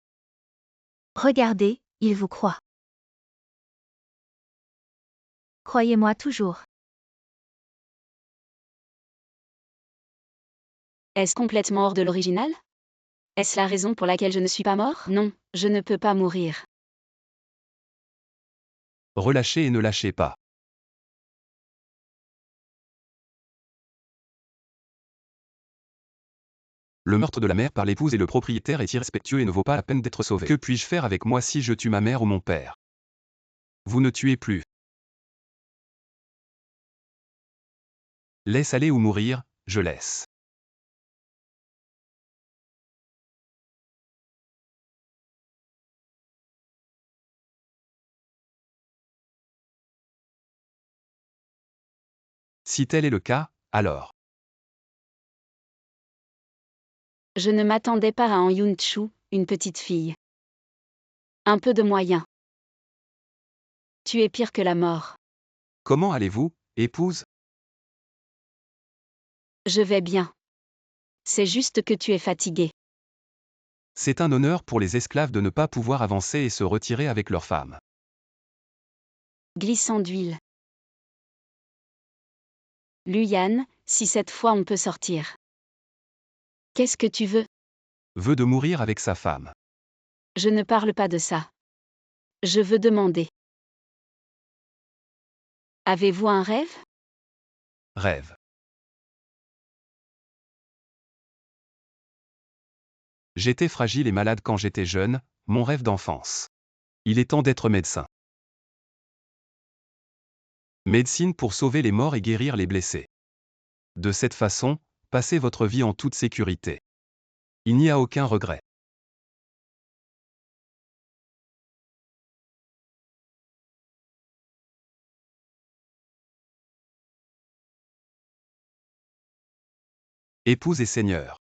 Regardez, il vous croit. Croyez-moi toujours. Est-ce complètement hors de l'original? Est-ce la raison pour laquelle je ne suis pas mort? Non, je ne peux pas mourir. Relâchez et ne lâchez pas. Le meurtre de la mère par l'épouse et le propriétaire est irrespectueux et ne vaut pas la peine d'être sauvé. Que puis-je faire avec moi si je tue ma mère ou mon père? Vous ne tuez plus. Laisse aller ou mourir, je laisse. Si tel est le cas, alors. Je ne m'attendais pas à En Yun-Chu, une petite fille. Un peu de moyens. Tu es pire que la mort. Comment allez-vous, épouse? Je vais bien. C'est juste que tu es fatigué. C'est un honneur pour les esclaves de ne pas pouvoir avancer et se retirer avec leurs femmes. Glissant d'huile. Luyan, si cette fois on peut sortir. Qu'est-ce que tu veux? Veut de mourir avec sa femme. Je ne parle pas de ça. Je veux demander. Avez-vous un rêve? Rêve. J'étais fragile et malade quand j'étais jeune, mon rêve d'enfance. Il est temps d'être médecin. Médecine pour sauver les morts et guérir les blessés. De cette façon, passez votre vie en toute sécurité. Il n'y a aucun regret. Épouse et Seigneur.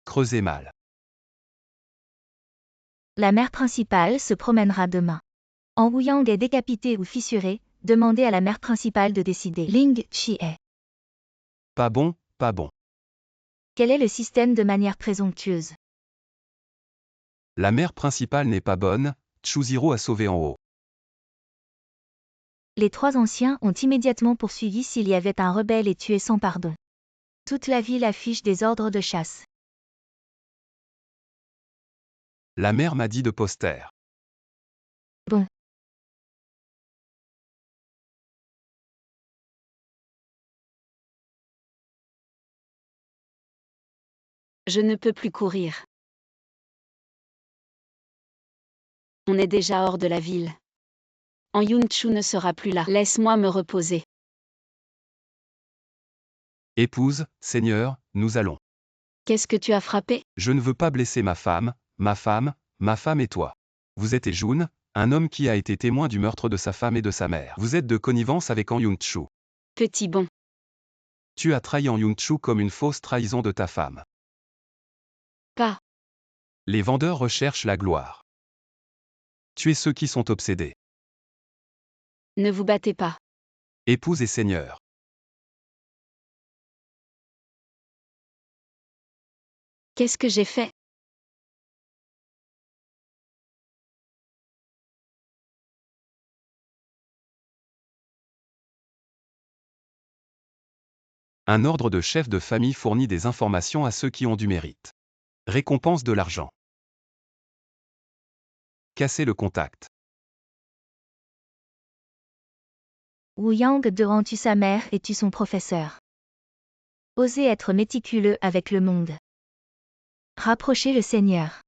Creusez mal. La mère principale se promènera demain. En Wuyang est décapité ou fissuré, demandez à la mère principale de décider. Ling Chi est. Pas bon, pas bon. Quel est le système de manière présomptueuse? La mère principale n'est pas bonne, Chuziro a sauvé en haut. Les trois anciens ont immédiatement poursuivi s'il y avait un rebelle et tué sans pardon. Toute la ville affiche des ordres de chasse. La mère m'a dit de poster. Bon. Je ne peux plus courir. On est déjà hors de la ville. En Yunchu ne sera plus là. Laisse-moi me reposer. Épouse, Seigneur, nous allons. Qu'est-ce que tu as frappé? Je ne veux pas blesser ma femme et toi. Vous êtes Jun, un homme qui a été témoin du meurtre de sa femme et de sa mère. Vous êtes de connivence avec An Yun-chu. Petit bon. Tu as trahi An Yun-chu comme une fausse trahison de ta femme. Pas. Les vendeurs recherchent la gloire. Tuez ceux qui sont obsédés. Ne vous battez pas. Épouse et Seigneur. Qu'est-ce que j'ai fait? Un ordre de chef de famille fournit des informations à ceux qui ont du mérite. Récompense de l'argent. Casser le contact. Wu Yang II tue sa mère et tue son professeur. Osez être méticuleux avec le monde. Rapprochez le Seigneur.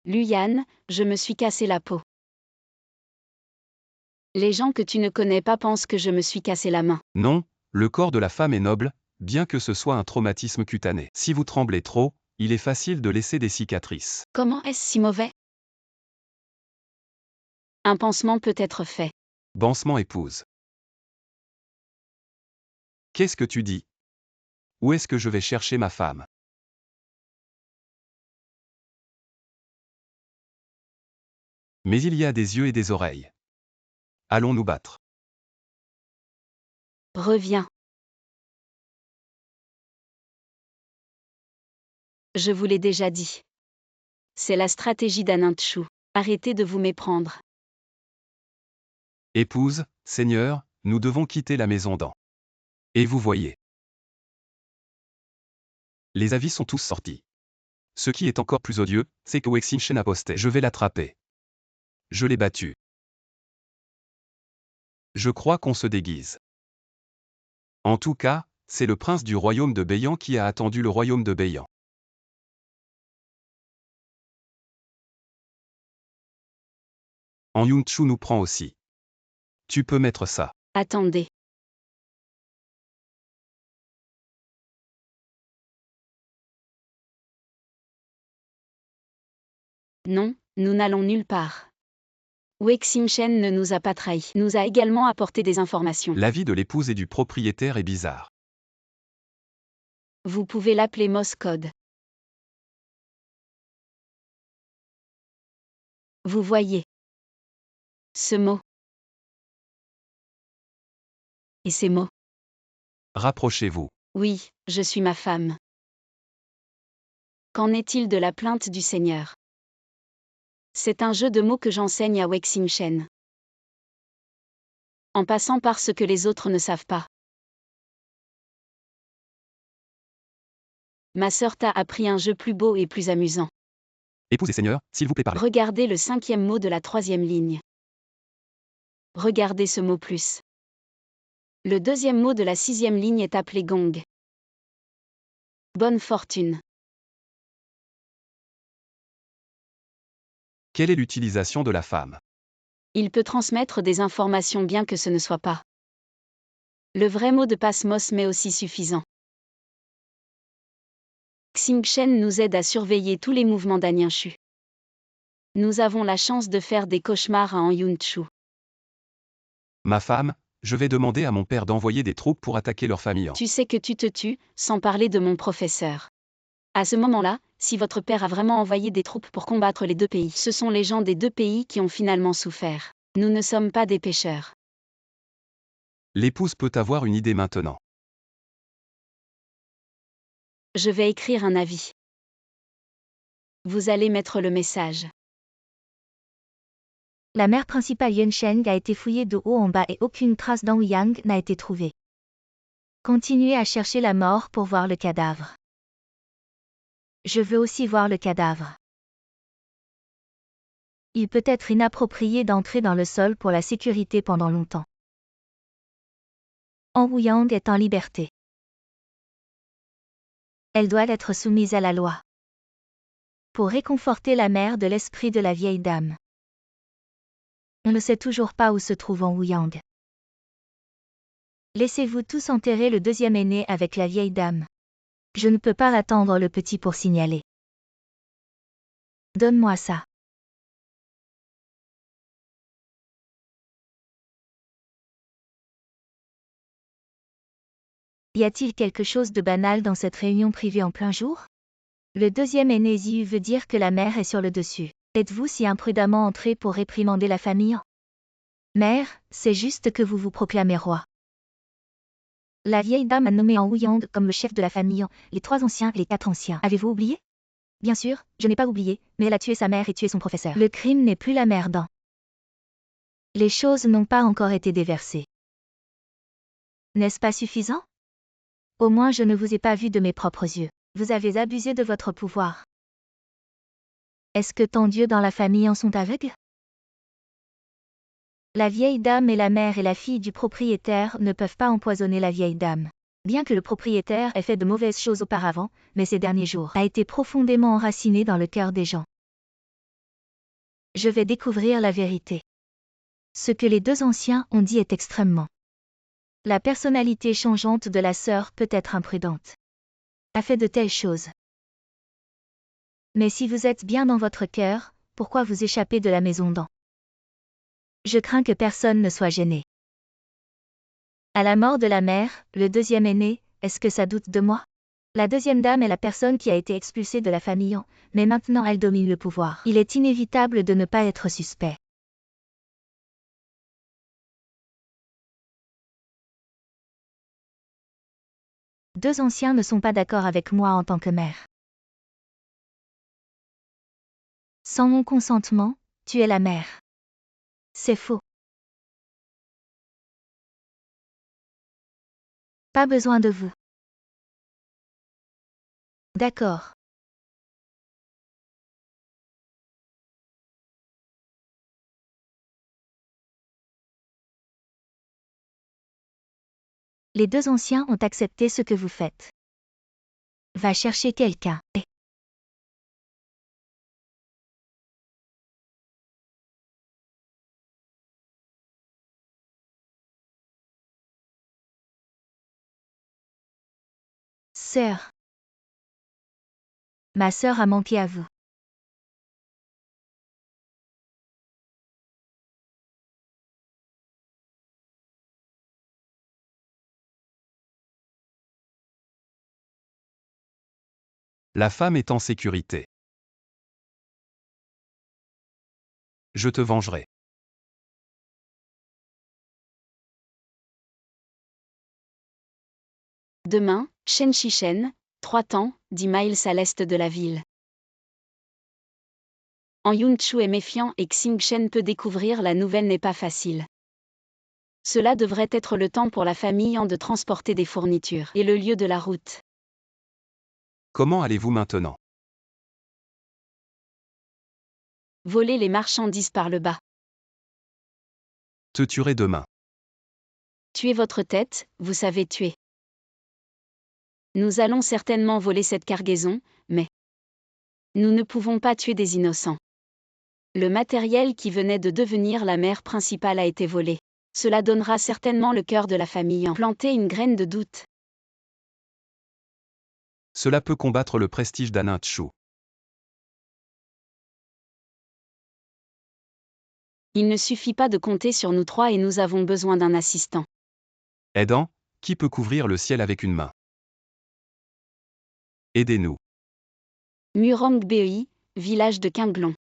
Luyan, je me suis cassé la peau. Les gens que tu ne connais pas pensent que je me suis cassé la main. Non, le corps de la femme est noble, bien que ce soit un traumatisme cutané. Si vous tremblez trop, il est facile de laisser des cicatrices. Comment est-ce si mauvais? Un pansement peut être fait. Bansement épouse. Qu'est-ce que tu dis? Où est-ce que je vais chercher ma femme? Mais il y a des yeux et des oreilles. Allons nous battre. Reviens. Je vous l'ai déjà dit. C'est la stratégie d'Anunchu. Arrêtez de vous méprendre. Épouse, Seigneur, nous devons quitter la maison d'An. Et vous voyez. Les avis sont tous sortis. Ce qui est encore plus odieux, c'est que Wexin Shen a posté. Je vais l'attraper. Je l'ai battu. Je crois qu'on se déguise. En tout cas, c'est le prince du royaume de Beiyan qui a attendu le royaume de Beiyan. En Yunchu nous prend aussi. Tu peux mettre ça. Attendez. Non, nous n'allons nulle part. Wexin Shen ne nous a pas trahis. Nous a également apporté des informations. L'avis de l'épouse et du propriétaire est bizarre. Vous pouvez l'appeler Moss Code. Vous voyez. Ce mot. Et ces mots. Rapprochez-vous. Oui, je suis ma femme. Qu'en est-il de la plainte du Seigneur? C'est un jeu de mots que j'enseigne à Wexin Shen. En passant par ce que les autres ne savent pas. Ma sœur t'a appris un jeu plus beau et plus amusant. Épouse et Seigneur, s'il vous plaît parlez. Regardez le 5e mot de la 3e ligne. Regardez ce mot plus. Le 2e mot de la 6e ligne est appelé gong. Bonne fortune. Quelle est l'utilisation de la femme? Il peut transmettre des informations bien que ce ne soit pas. Le vrai mot de passe Moss m'est aussi suffisant. Xing Shen nous aide à surveiller tous les mouvements d'Anienshu. Nous avons la chance de faire des cauchemars à An Yunchu. Ma femme, je vais demander à mon père d'envoyer des troupes pour attaquer leur famille. Tu sais que tu te tues, sans parler de mon professeur. À ce moment-là, si votre père a vraiment envoyé des troupes pour combattre les deux pays, ce sont les gens des deux pays qui ont finalement souffert. Nous ne sommes pas des pécheurs. L'épouse peut avoir une idée maintenant. Je vais écrire un avis. Vous allez mettre le message. La mère principale Yunsheng a été fouillée de haut en bas et aucune trace d'An Yang n'a été trouvée. Continuez à chercher la mort pour voir le cadavre. Je veux aussi voir le cadavre. Il peut être inapproprié d'entrer dans le sol pour la sécurité pendant longtemps. Han Wuyang est en liberté. Elle doit être soumise à la loi. Pour réconforter la mère de l'esprit de la vieille dame. On ne sait toujours pas où se trouve Han Wuyang. Laissez-vous tous enterrer le deuxième aîné avec la vieille dame. Je ne peux pas attendre le petit pour signaler. Donne-moi ça. Y a-t-il quelque chose de banal dans cette réunion privée en plein jour? Le deuxième aîné Ziyu veut dire que la mère est sur le dessus. Êtes-vous si imprudemment entré pour réprimander la famille? Mère, c'est juste que vous vous proclamez roi. La vieille dame a nommé Han Wuyang comme le chef de la famille, les 3 anciens et les 4 anciens. Avez-vous oublié? Bien sûr, je n'ai pas oublié, mais elle a tué sa mère et tué son professeur. Le crime n'est plus la merde. Les choses n'ont pas encore été déversées. N'est-ce pas suffisant? Au moins je ne vous ai pas vu de mes propres yeux. Vous avez abusé de votre pouvoir. Est-ce que tant Dieu dans la famille en sont aveugles? La vieille dame et la mère et la fille du propriétaire ne peuvent pas empoisonner la vieille dame. Bien que le propriétaire ait fait de mauvaises choses auparavant, mais ces derniers jours a été profondément enraciné dans le cœur des gens. Je vais découvrir la vérité. Ce que les 2 anciens ont dit est extrêmement. La personnalité changeante de la sœur peut être imprudente. A fait de telles choses. Mais si vous êtes bien dans votre cœur, pourquoi vous échapper de la maison d'An? Je crains que personne ne soit gêné. À la mort de la mère, le deuxième aîné, est-ce que ça doute de moi? La deuxième dame est la personne qui a été expulsée de la famille An, mais maintenant elle domine le pouvoir. Il est inévitable de ne pas être suspect. Deux anciens ne sont pas d'accord avec moi en tant que mère. Sans mon consentement, tu es la mère. C'est faux. Pas besoin de vous. D'accord. Les 2 anciens ont accepté ce que vous faites. Va chercher quelqu'un. Sœur. Ma sœur a manqué à vous. La femme est en sécurité. Je te vengerai. Demain, Shen Shishen, 3 temps, 10 miles à l'est de la ville. En Yunchu est méfiant et Xing Shen peut découvrir la nouvelle n'est pas facile. Cela devrait être le temps pour la famille en de transporter des fournitures et le lieu de la route. Comment allez-vous maintenant? Voler les marchandises par le bas. Te tuerai demain. Tuer votre tête, vous savez tuer. Nous allons certainement voler cette cargaison, mais nous ne pouvons pas tuer des innocents. Le matériel qui venait de devenir la mère principale a été volé. Cela donnera certainement le cœur de la famille en planter une graine de doute. Cela peut combattre le prestige d'Anin Tchou. Il ne suffit pas de compter sur nous 3 et nous avons besoin d'un assistant. Aidant, qui peut couvrir le ciel avec une main? Aidez-nous. Murong Bei, village de Qinglong.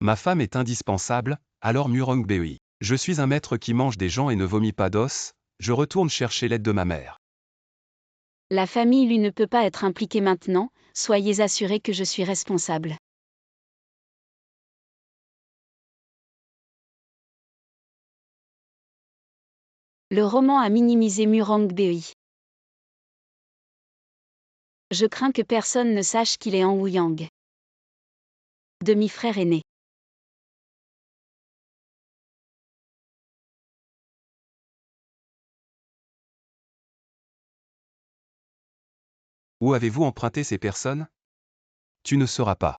Ma femme est indispensable, alors Murong Bei. Je suis un maître qui mange des gens et ne vomit pas d'os, je retourne chercher l'aide de ma mère. La famille lui ne peut pas être impliquée maintenant, soyez assurés que je suis responsable. Le roman a minimisé Murong Bei. Je crains que personne ne sache qu'il est en Ouyang. Demi-frère aîné. Où avez-vous emprunté ces personnes? Tu ne sauras pas.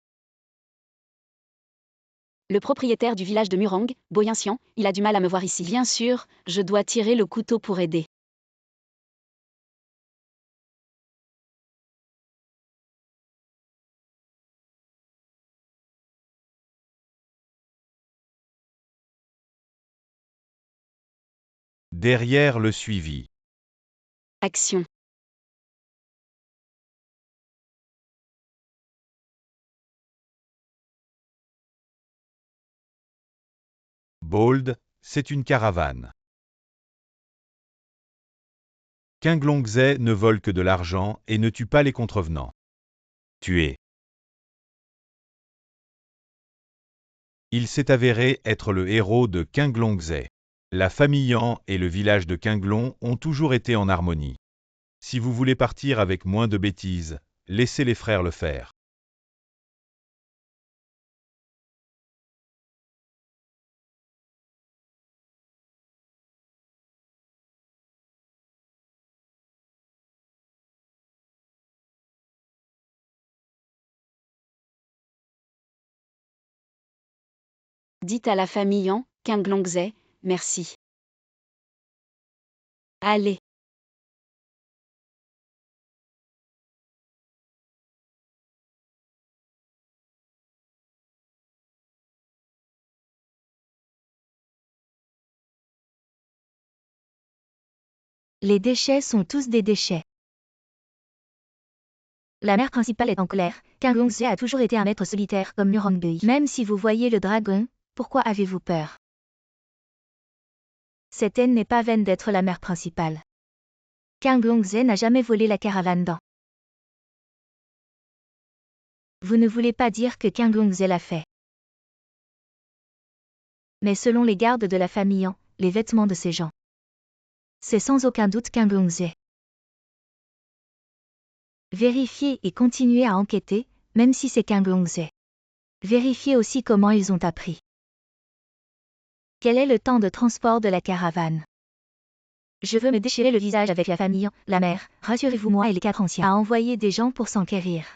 Le propriétaire du village de Murong, Boyinsian, il a du mal à me voir ici. Bien sûr, je dois tirer le couteau pour aider. Derrière le suivi. Action. Bold, c'est une caravane. Qinglongzhe ne vole que de l'argent et ne tue pas les contrevenants. Tuer. Il s'est avéré être le héros de Qinglongzhe. La famille Yan et le village de Qinglong ont toujours été en harmonie. Si vous voulez partir avec moins de bêtises, laissez les frères le faire. Dites à la famille Yan, Qinglongzhe, merci. Allez. Les déchets sont tous des déchets. La mère principale est en colère. Qinglongzhe a toujours été un maître solitaire comme Murongbei. Même si vous voyez le dragon, pourquoi avez-vous peur? Cette haine n'est pas vaine d'être la mère principale. Qinglongzhe n'a jamais volé la caravane d'An. Vous ne voulez pas dire que Qinglongzhe l'a fait. Mais selon les gardes de la famille Yan, les vêtements de ces gens. C'est sans aucun doute Qinglongzhe. Vérifiez et continuez à enquêter, même si c'est Qinglongzhe. Vérifiez aussi comment ils ont appris. Quel est le temps de transport de la caravane? Je veux me déchirer le visage avec la famille, la mère, rassurez-vous moi et les 4 anciens à envoyer des gens pour s'enquérir.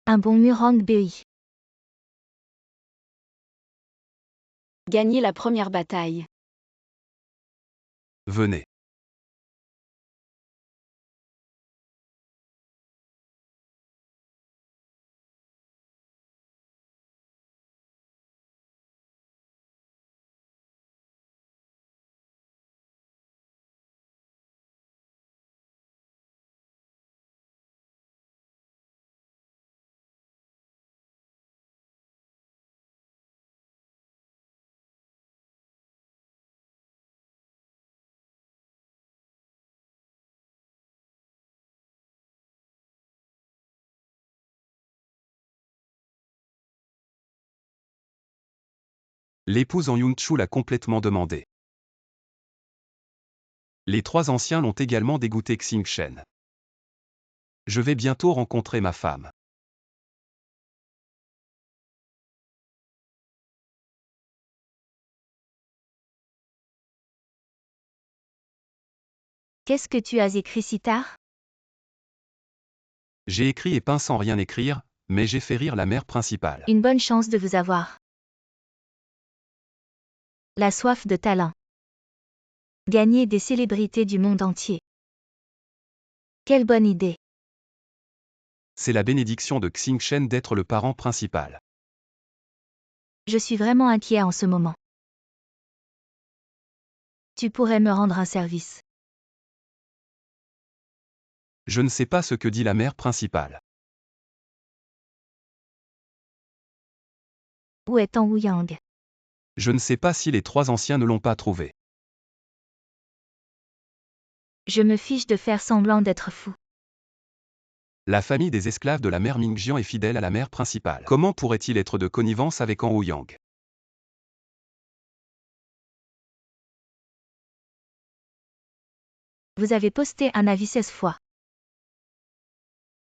Un bon Murongbei. Gagner la première bataille. Venez. L'épouse en Yunchu l'a complètement demandé. Les 3 anciens l'ont également dégoûté Xingchen. Je vais bientôt rencontrer ma femme. Qu'est-ce que tu as écrit si tard? J'ai écrit et peint sans rien écrire, mais j'ai fait rire la mère principale. Une bonne chance de vous avoir. La soif de talent. Gagner des célébrités du monde entier. Quelle bonne idée. C'est la bénédiction de Xingchen d'être le parent principal. Je suis vraiment inquiet en ce moment. Tu pourrais me rendre un service. Je ne sais pas ce que dit la mère principale. Où est Tan Ouyang? Je ne sais pas si les 3 anciens ne l'ont pas trouvé. Je me fiche de faire semblant d'être fou. La famille des esclaves de la mère Mingjian est fidèle à la mère principale. Comment pourrait-il être de connivence avec An Ouyang? Vous avez posté un avis 16 fois.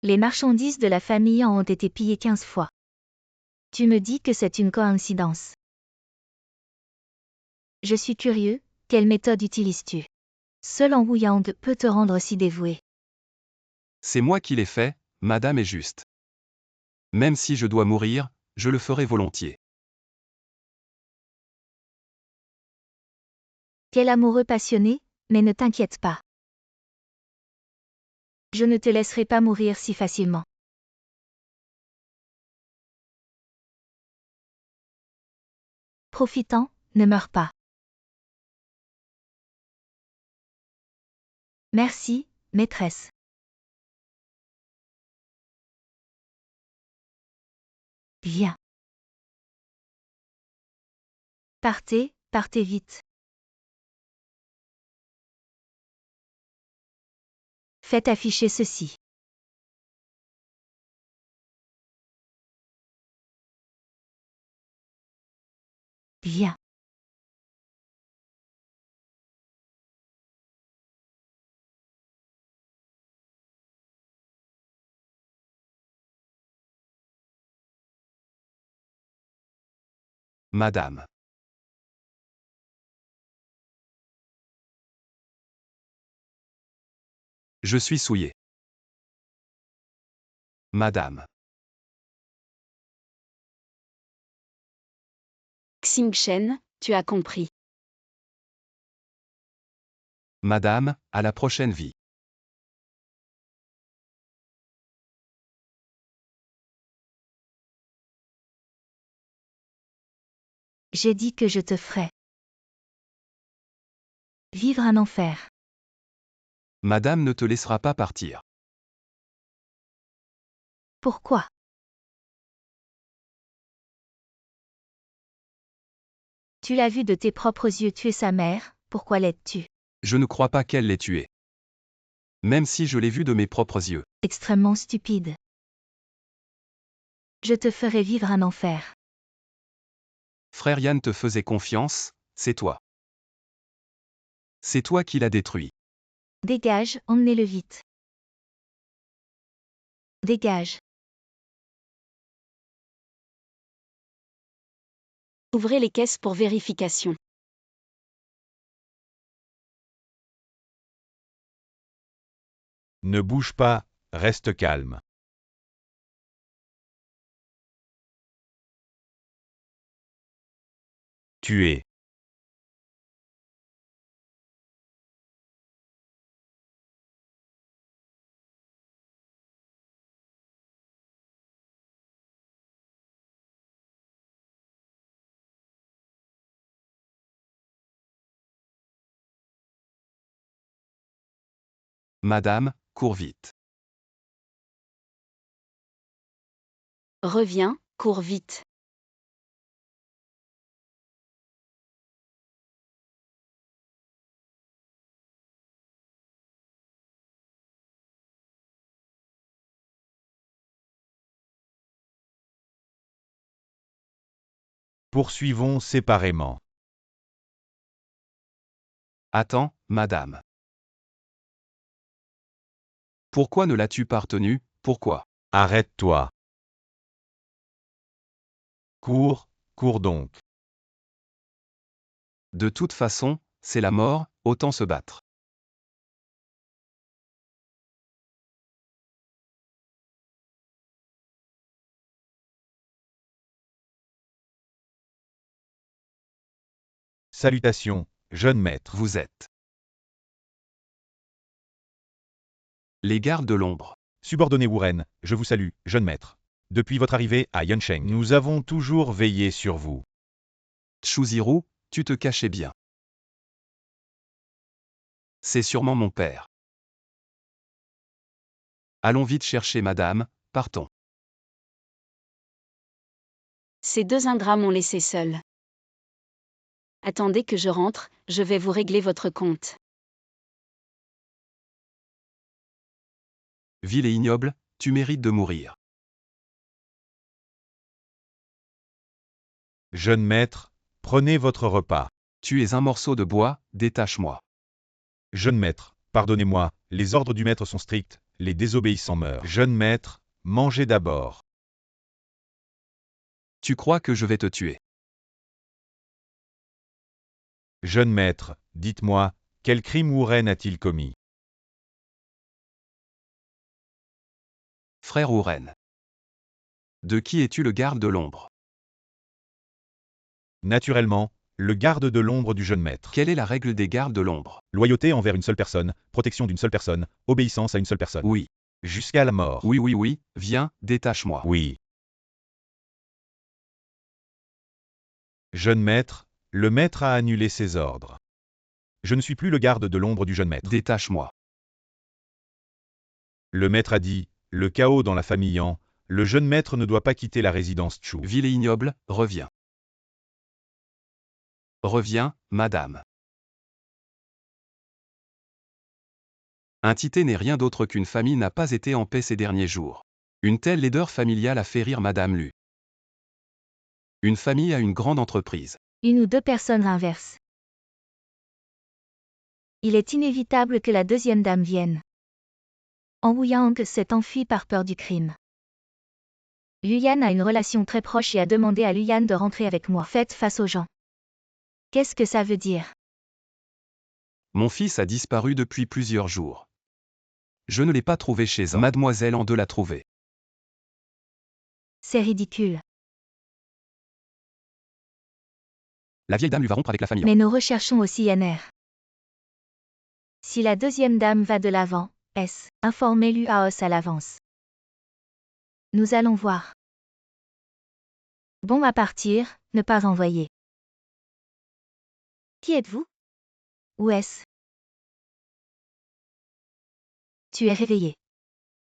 Les marchandises de la famille en ont été pillées 15 fois. Tu me dis que c'est une coïncidence. Je suis curieux, quelle méthode utilises-tu? Seul en Wu Yang peut te rendre si dévoué. C'est moi qui l'ai fait, madame est juste. Même si je dois mourir, je le ferai volontiers. Quel amoureux passionné, mais ne t'inquiète pas. Je ne te laisserai pas mourir si facilement. Profitant, ne meurs pas. Merci, maîtresse. Viens. Partez, partez vite. Faites afficher ceci. Viens. Madame. Je suis souillé. Madame. Xingchen, tu as compris. Madame, à la prochaine vie. J'ai dit que je te ferais vivre un enfer. Madame ne te laissera pas partir. Pourquoi? Tu l'as vu de tes propres yeux tuer sa mère, pourquoi l'aides-tu? Je ne crois pas qu'elle l'ait tué. Même si je l'ai vu de mes propres yeux. Extrêmement stupide. Je te ferai vivre un enfer. Frère Yann te faisait confiance, c'est toi. C'est toi qui l'as détruit. Dégage, emmenez-le vite. Dégage. Ouvrez les caisses pour vérification. Ne bouge pas, reste calme. Tuer. Madame, cours vite. Reviens, cours vite. Poursuivons séparément. Attends, madame. Pourquoi ne l'as-tu pas retenu, pourquoi? Arrête-toi. Cours, cours donc. De toute façon, c'est la mort, autant se battre. Salutations, jeune maître. Vous êtes les gardes de l'ombre. Subordonné Wuren, je vous salue, jeune maître. Depuis votre arrivée à Yansheng, nous avons toujours veillé sur vous. Chuziru, tu te cachais bien. C'est sûrement mon père. Allons vite chercher madame, partons. Ces deux ingrats m'ont laissé seul. Attendez que je rentre, je vais vous régler votre compte. Vil et ignoble, tu mérites de mourir. Jeune maître, prenez votre repas. Tu es un morceau de bois, détache-moi. Jeune maître, Pardonnez-moi, les ordres du maître sont stricts, les désobéissants meurent. Jeune maître, mangez d'abord. Tu crois que je vais te tuer? Jeune maître, dites-moi, quel crime Wuren a-t-il commis? Frère Wuren. De qui es-tu le garde de l'ombre? Naturellement, le garde de l'ombre du jeune maître. Quelle est la règle des gardes de l'ombre? Loyauté envers une seule personne, protection d'une seule personne, obéissance à une seule personne. Oui. Jusqu'à la mort. Oui, viens, détache-moi. Oui. Jeune maître, le maître a annulé ses ordres. Je ne suis plus le garde de l'ombre du jeune maître. Détache-moi. Le maître a dit, le chaos dans la famille Yan, le jeune maître ne doit pas quitter la résidence Chu. Vil et ignoble, reviens. Reviens, madame. Un Tité n'est rien d'autre qu'une famille n'a pas été en paix ces derniers jours. Une telle laideur familiale a fait rire madame Lu. Une famille a une grande entreprise. Une ou deux personnes inverses. Il est inévitable que la deuxième dame vienne. En Wuyang s'est enfui par peur du crime. Luyan a une relation très proche et a demandé à Luyan de rentrer avec moi. Faites face aux gens. Qu'est-ce que ça veut dire? Mon fils a disparu depuis plusieurs jours. Je ne l'ai pas trouvé chez eux. Mademoiselle en deux l'a trouvé. C'est ridicule. La vieille dame lui va rompre avec la famille. Mais nous recherchons aussi Yanner. Si la deuxième dame va de l'avant, informez l'UAOS à l'avance. Nous allons voir. Bon à partir, ne pas envoyer. Qui êtes-vous? Où est-ce? Tu es réveillé.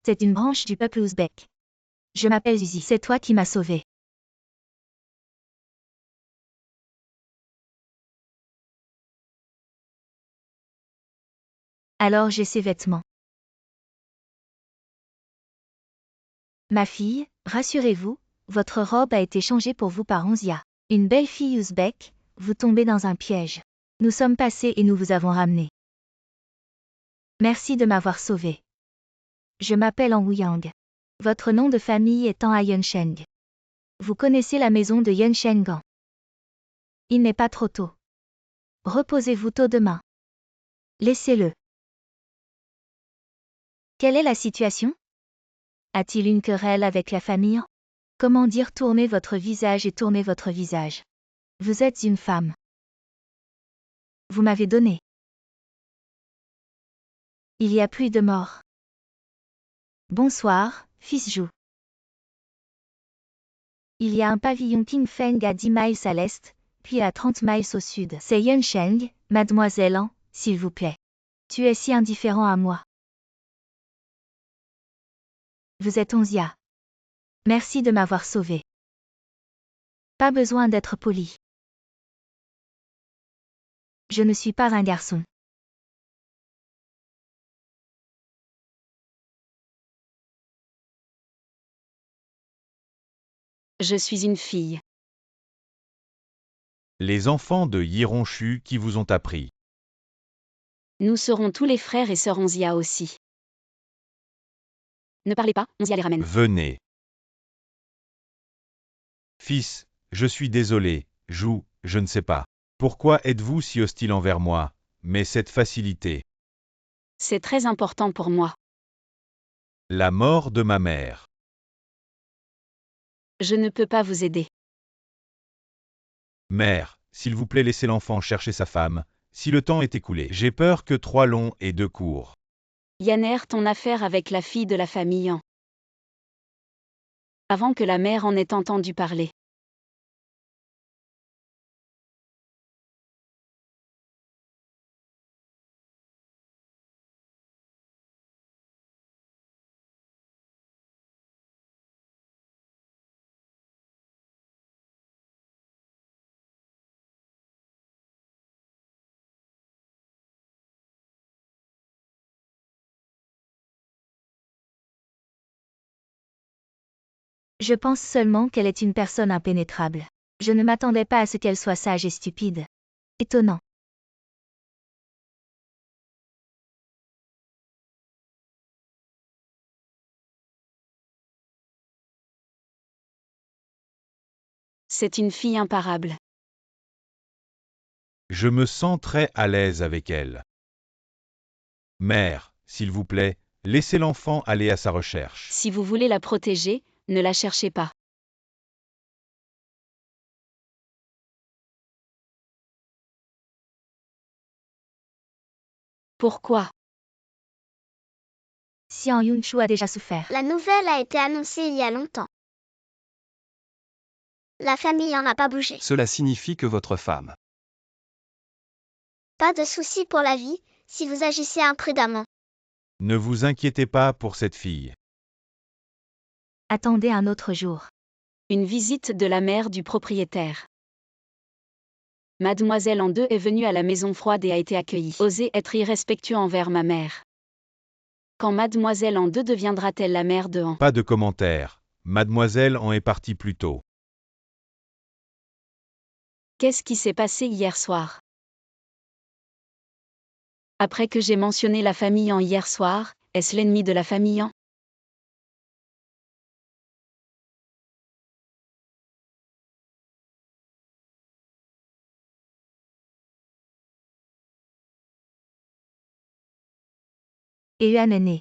C'est une branche du peuple ouzbek. Je m'appelle Zuzi. C'est toi qui m'as sauvé. Alors j'ai ces vêtements. Ma fille, rassurez-vous, votre robe a été changée pour vous par Onzia. Une belle fille ouzbek, vous tombez dans un piège. Nous sommes passés et nous vous avons ramené. Merci de m'avoir sauvé. Je m'appelle En Wuyang. Votre nom de famille est En Yunsheng. Vous connaissez la maison de Yunshengan. Il n'est pas trop tôt. Reposez-vous tôt demain. Laissez-le. Quelle est la situation? A-t-il une querelle avec la famille? Comment dire tournez votre visage et tournez votre visage. Vous êtes une femme. Vous m'avez donné. Il y a plus de morts. Bonsoir, fils Zhu. Il y a un pavillon King Feng à 10 miles à l'est, puis à 30 miles au sud. C'est Yunsheng, mademoiselle An, s'il vous plaît. Tu es si indifférent à moi. Vous êtes Onzia. Merci de m'avoir sauvé. Pas besoin d'être poli. Je ne suis pas un garçon. Je suis une fille. Les enfants de Yironshu qui vous ont appris. Nous serons tous les frères et sœurs Onzia aussi. Ne parlez pas, Onzia les ramène. Venez. Fils, je suis désolé, Jou, je ne sais pas. Pourquoi êtes-vous si hostile envers moi, mais cette facilité. C'est très important pour moi. La mort de ma mère. Je ne peux pas vous aider. Mère, s'il vous plaît laissez l'enfant chercher sa femme, si le temps est écoulé. J'ai peur que 3 longs et 2 courts. Yanner, ton affaire avec la fille de la famille An. Avant que la mère en ait entendu parler. Je pense seulement qu'elle est une personne impénétrable. Je ne m'attendais pas à ce qu'elle soit sage et stupide. Étonnant. C'est une fille imparable. Je me sens très à l'aise avec elle. Mère, s'il vous plaît, laissez l'enfant aller à sa recherche. Si vous voulez la protéger, ne la cherchez pas. Pourquoi? Xiang Yunshu a déjà souffert. La nouvelle a été annoncée il y a longtemps. La famille en a pas bougé. Cela signifie que votre femme. Pas de souci pour la vie, si vous agissez imprudemment. Ne vous inquiétez pas pour cette fille. Attendez un autre jour. Une visite de la mère du propriétaire. Mademoiselle en 2 est venue à la maison froide et a été accueillie. Osez être irrespectueux envers ma mère. Quand Mademoiselle en 2 deviendra-t-elle la mère de En? Pas de commentaire. Mademoiselle en est partie plus tôt. Qu'est-ce qui s'est passé hier soir? Après que j'ai mentionné la famille En hier soir, est-ce l'ennemi de la famille En? Et Yuan est né.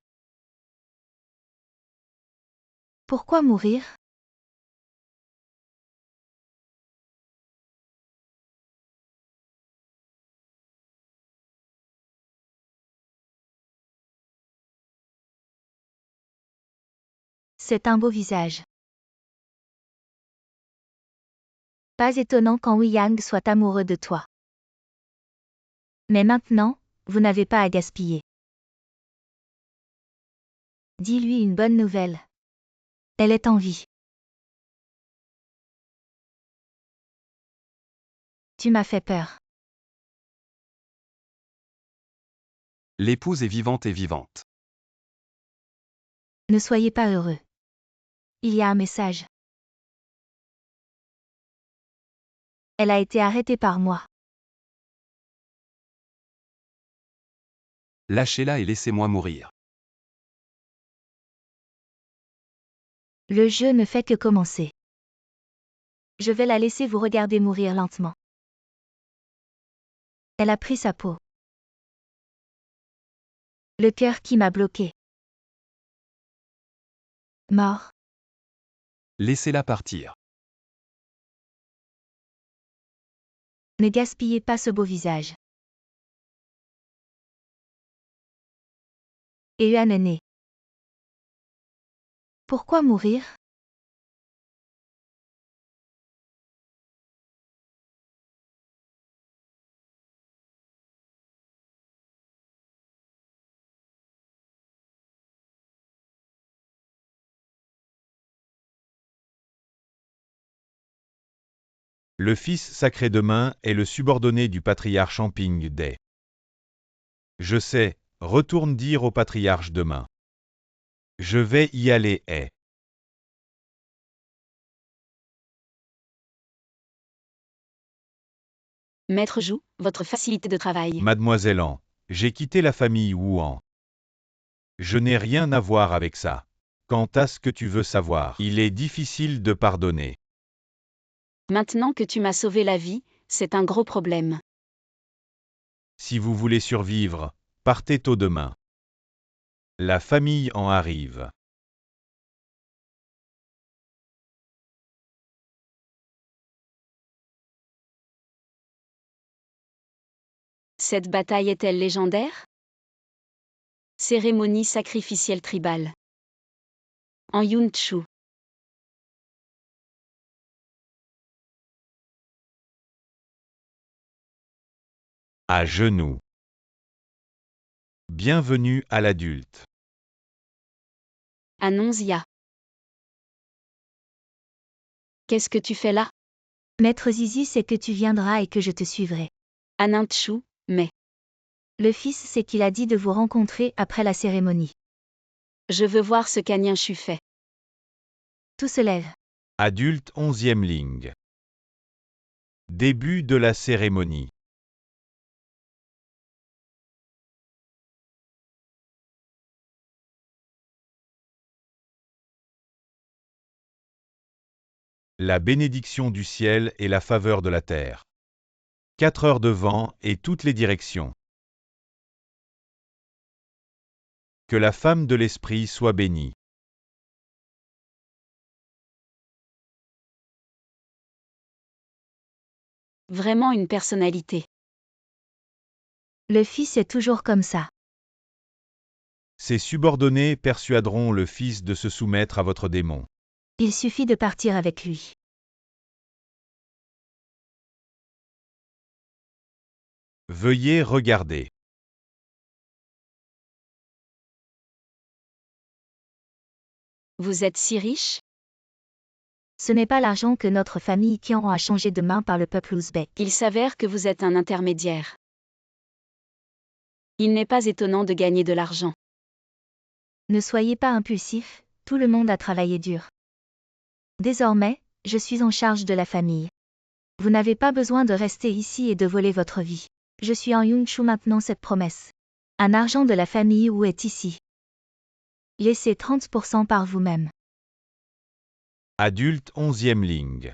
Pourquoi mourir? C'est un beau visage. Pas étonnant quand Wei Yang soit amoureux de toi. Mais maintenant, vous n'avez pas à gaspiller. Dis-lui une bonne nouvelle. Elle est en vie. Tu m'as fait peur. L'épouse est vivante et vivante. Ne soyez pas heureux. Il y a un message. Elle a été arrêtée par moi. Lâchez-la et laissez-moi mourir. Le jeu ne fait que commencer. Je vais la laisser vous regarder mourir lentement. Elle a pris sa peau. Le cœur qui m'a bloqué. Mort. Laissez-la partir. Ne gaspillez pas ce beau visage. Et Yuan est né. Pourquoi mourir? Le fils sacré demain est le subordonné du patriarche en Ping Day. Je sais, retourne dire au patriarche demain. Je vais y aller, est. Maître Zhu, votre facilité de travail. Mademoiselle An, j'ai quitté la famille Wuan. Je n'ai rien à voir avec ça. Quant à ce que tu veux savoir, il est difficile de pardonner. Maintenant que tu m'as sauvé la vie, c'est un gros problème. Si vous voulez survivre, partez tôt demain. La famille en arrive. Cette bataille est-elle légendaire? Cérémonie sacrificielle tribale. En Yunchu. À genoux. Bienvenue à l'adulte. Annonzia. Qu'est-ce que tu fais là? Maître Zizi sait que tu viendras et que je te suivrai. Aninchu, mais. Le fils sait qu'il a dit de vous rencontrer après la cérémonie. Je veux voir ce qu'Aninshu fait. Tout se lève. Adulte 11e ligne. Début de la cérémonie. la bénédiction du ciel et la faveur de la terre. 4 heures de vent et toutes les directions. Que la femme de l'esprit soit bénie. Vraiment une personnalité. Le fils est toujours comme ça. Ses subordonnés persuaderont le Fils de se soumettre à votre démon. Il suffit de partir avec lui. Veuillez regarder. Vous êtes si riche? Ce n'est pas l'argent que notre famille Kian a changé de main par le peuple ouzbek. Il s'avère que vous êtes un intermédiaire. Il n'est pas étonnant de gagner de l'argent. Ne soyez pas impulsif, tout le monde a travaillé dur. Désormais, je suis en charge de la famille. Vous n'avez pas besoin de rester ici et de voler votre vie. Je suis en Yunchu maintenant cette promesse. Un argent de la famille où est ici. Laissez 30% par vous-même. Adulte 11e ligne.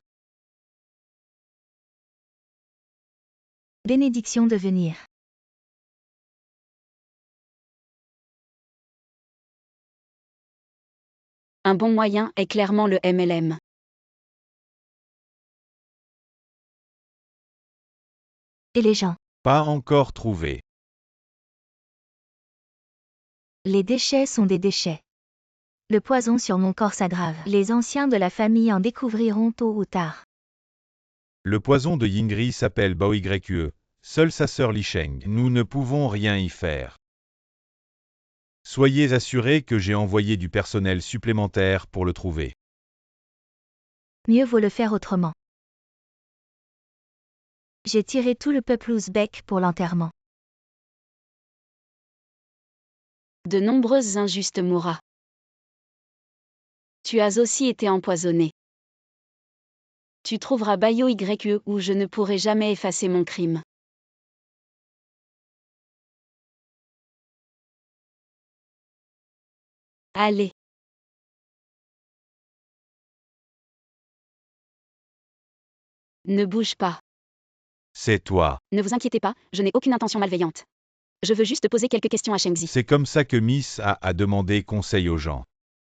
Bénédiction de venir. Un bon moyen est clairement le MLM. Et les gens. Pas encore trouvé. Les déchets sont des déchets. Le poison sur mon corps s'aggrave. Les anciens de la famille en découvriront tôt ou tard. Le poison de Yingri s'appelle Baoygreke. Seule sa sœur Li Sheng. Nous ne pouvons rien y faire. Soyez assurés que j'ai envoyé du personnel supplémentaire pour le trouver. Mieux vaut le faire autrement. J'ai tiré tout le peuple ouzbek pour l'enterrement. De nombreuses injustes mourras. Tu as aussi été empoisonné. Tu trouveras Baoygreke où je ne pourrai jamais effacer mon crime. Allez. Ne bouge pas. C'est toi. Ne vous inquiétez pas, je n'ai aucune intention malveillante. Je veux juste poser quelques questions à Shengzi. C'est comme ça que Miss a demandé conseil aux gens.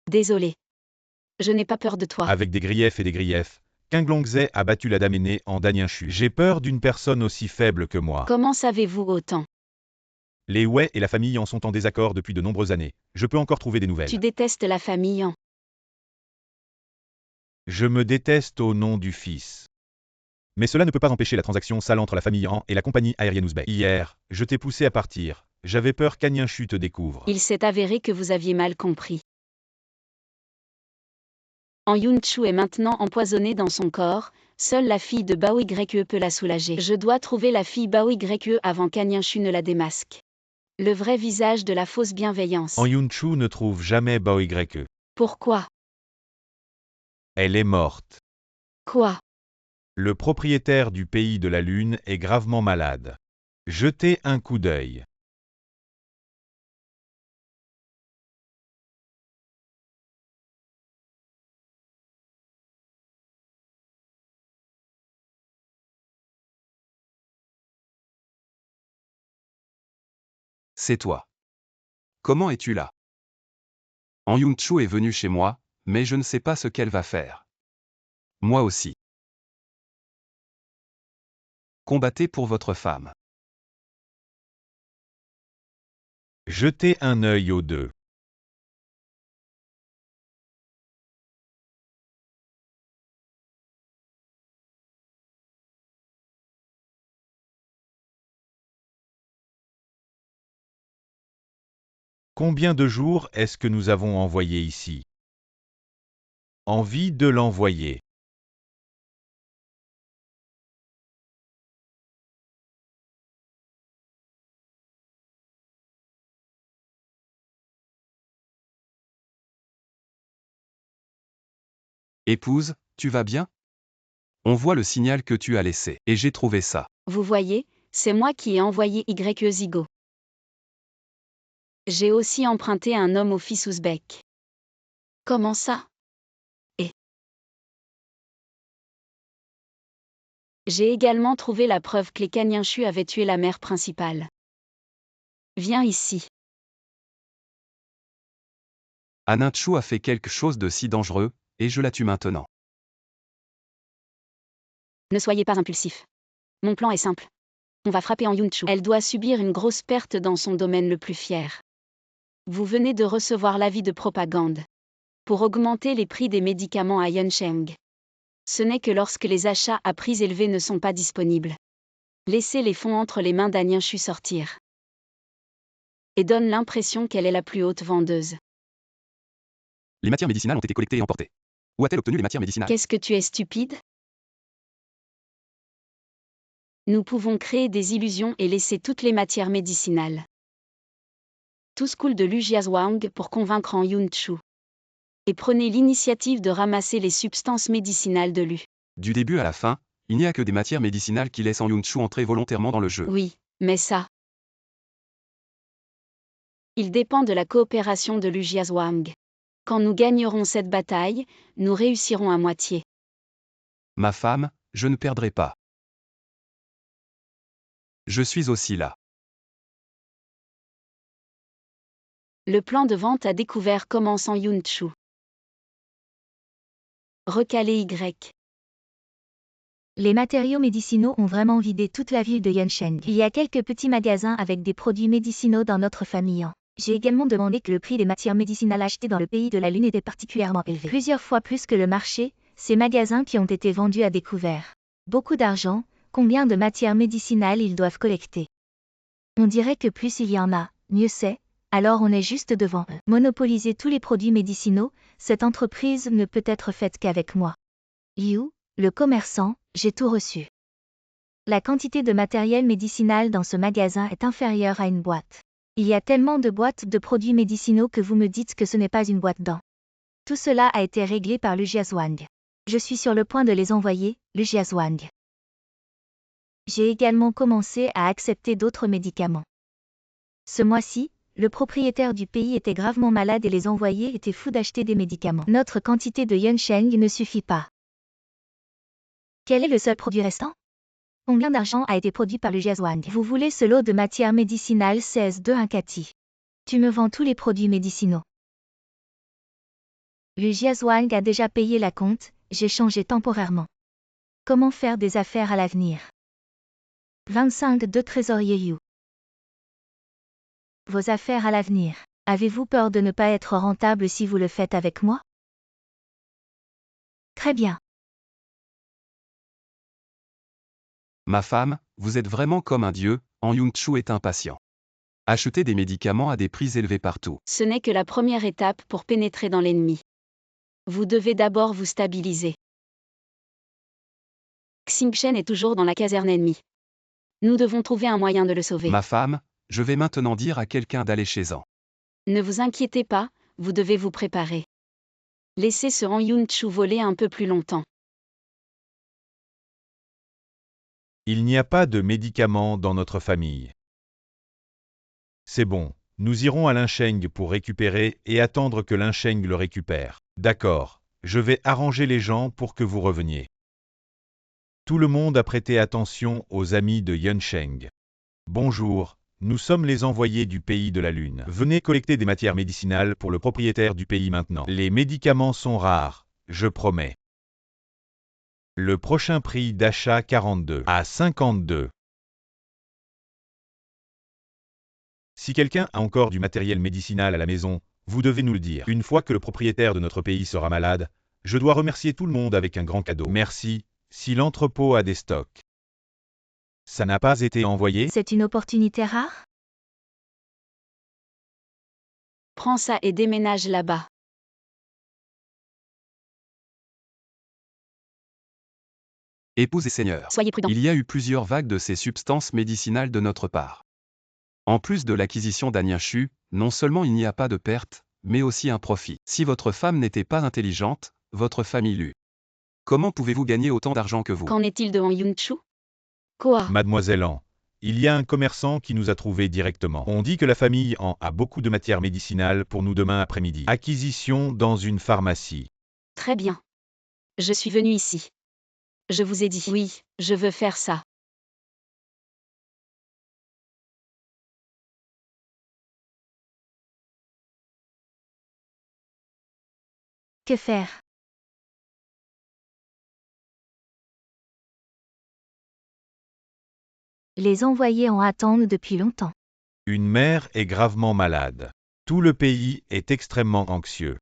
Désolé. Je n'ai pas peur de toi. Avec des griefs et des griefs, Qinglongzé a battu la dame aînée en Danyenshu. J'ai peur d'une personne aussi faible que moi. Comment savez-vous autant? Les Wei et la famille en sont en désaccord depuis de nombreuses années. Je peux encore trouver des nouvelles. Tu détestes la famille en. Je me déteste au nom du Fils. Mais cela ne peut pas empêcher la transaction sale entre la famille Han et la compagnie aérienne ouzbek. Hier, je t'ai poussé à partir. J'avais peur qu'Anyenshu te découvre. Il s'est avéré que vous aviez mal compris. En Yunchu est maintenant empoisonnée dans son corps, seule la fille de Baoygreke peut la soulager. Je dois trouver la fille Baoygreke avant qu'Anyenshu ne la démasque. Le vrai visage de la fausse bienveillance. En Yunchu ne trouve jamais Baoygreke. Pourquoi? Elle est morte. Quoi? Le propriétaire du pays de la Lune est gravement malade. Jetez un coup d'œil. C'est toi. Comment es-tu là? En Yunchu est venue chez moi, mais je ne sais pas ce qu'elle va faire. Moi aussi. Combattez pour votre femme. Jetez un œil aux deux. Combien de jours est-ce que nous avons envoyé ici? Envie de l'envoyer. Épouse, tu vas bien? On voit le signal que tu as laissé, et j'ai trouvé ça. Vous voyez, c'est moi qui ai envoyé Zigo. J'ai aussi emprunté un homme au fils ouzbek. Comment ça? J'ai également trouvé la preuve que les Kanyenshu avaient tué la mère principale. Viens ici. Aninchu a fait quelque chose de si dangereux, et je la tue maintenant. Ne soyez pas impulsif. Mon plan est simple. On va frapper en Yunchu. Elle doit subir une grosse perte dans son domaine le plus fier. Vous venez de recevoir l'avis de propagande. Pour augmenter les prix des médicaments à Yuncheng. Ce n'est que lorsque les achats à prix élevés ne sont pas disponibles. Laissez les fonds entre les mains d'Aninshu sortir. Et donne l'impression qu'elle est la plus haute vendeuse. Les matières médicinales ont été collectées et emportées. Où a-t-elle obtenu les matières médicinales? Qu'est-ce que tu es stupide? Nous pouvons créer des illusions et laisser toutes les matières médicinales. Tous coulent de Lu Jiazhuang pour convaincre en Yunchu. Et prenez l'initiative de ramasser les substances médicinales de Lu. Du début à la fin, il n'y a que des matières médicinales qui laissent en Yunchu entrer volontairement dans le jeu. Oui, mais ça. Il dépend de la coopération de Lu Jiazhuang. Quand nous gagnerons cette bataille, nous réussirons à moitié. Ma femme, je ne perdrai pas. Je suis aussi là. Le plan de vente à découvert commence en Yunchu. Recaler Y. Les matériaux médicinaux ont vraiment vidé toute la ville de Yuncheng. Il y a quelques petits magasins avec des produits médicinaux dans notre famille. J'ai également demandé que le prix des matières médicinales achetées dans le pays de la Lune était particulièrement élevé. Plusieurs fois plus que le marché, ces magasins qui ont été vendus à découvert. Beaucoup d'argent, combien de matières médicinales ils doivent collecter? On dirait que plus il y en a, mieux c'est, alors on est juste devant eux. Monopoliser tous les produits médicinaux, cette entreprise ne peut être faite qu'avec moi. Liu, le commerçant, j'ai tout reçu. La quantité de matériel médicinal dans ce magasin est inférieure à une boîte. Il y a tellement de boîtes de produits médicinaux que vous me dites que ce n'est pas une boîte d'en. Tout cela a été réglé par Lu Jiazhuang. Je suis sur le point de les envoyer, Lu Jiazhuang. J'ai également commencé à accepter d'autres médicaments. Ce mois-ci, le propriétaire du pays était gravement malade et les envoyés étaient fous d'acheter des médicaments. Notre quantité de Yuncheng ne suffit pas. Quel est le seul produit restant? Combien d'argent a été produit par le Jiazhuang? Vous voulez ce lot de matières médicinales 16-2 Kati. Tu me vends tous les produits médicinaux. Le Jiazhuang a déjà payé la compte, j'ai changé temporairement. Comment faire des affaires à l'avenir? 25 trésorier Yu. Vos affaires à l'avenir. Avez-vous peur de ne pas être rentable si vous le faites avec moi? Très bien. Ma femme, vous êtes vraiment comme un dieu, en Yunchu est impatient. Achetez des médicaments à des prix élevés partout. Ce n'est que la première étape pour pénétrer dans l'ennemi. Vous devez d'abord vous stabiliser. Xingchen est toujours dans la caserne ennemie. Nous devons trouver un moyen de le sauver. Ma femme, je vais maintenant dire à quelqu'un d'aller chez eux. Ne vous inquiétez pas, vous devez vous préparer. Laissez ce Han Yunchu voler un peu plus longtemps. Il n'y a pas de médicaments dans notre famille. C'est bon, nous irons à Lincheng pour récupérer et attendre que Lincheng le récupère. D'accord, je vais arranger les gens pour que vous reveniez. Tout le monde a prêté attention aux amis de Yuncheng. Bonjour, nous sommes les envoyés du pays de la Lune. Venez collecter des matières médicinales pour le propriétaire du pays maintenant. Les médicaments sont rares, je promets. Le prochain prix d'achat 42 à 52. Si quelqu'un a encore du matériel médicinal à la maison, vous devez nous le dire. Une fois que le propriétaire de notre pays sera malade, je dois remercier tout le monde avec un grand cadeau. Merci, si l'entrepôt a des stocks. Ça n'a pas été envoyé? C'est une opportunité rare? Prends ça et déménage là-bas. Épouse et seigneur, Soyez prudents. il y a eu plusieurs vagues de ces substances médicinales de notre part. En plus de l'acquisition d'Aninshu, non seulement il n'y a pas de perte, mais aussi un profit. Si votre femme n'était pas intelligente, votre famille l'eût. Comment pouvez-vous gagner autant d'argent que vous? Qu'en est-il de Han Yunchu? Quoi? Mademoiselle An, il y a un commerçant qui nous a trouvés directement. On dit que la famille An a beaucoup de matières médicinales pour nous demain après-midi. Acquisition dans une pharmacie. Très bien. Je suis venu ici. Je vous ai dit oui, je veux faire ça. Que faire? Les envoyés en attendent depuis longtemps. Une mère est gravement malade. Tout le pays est extrêmement anxieux.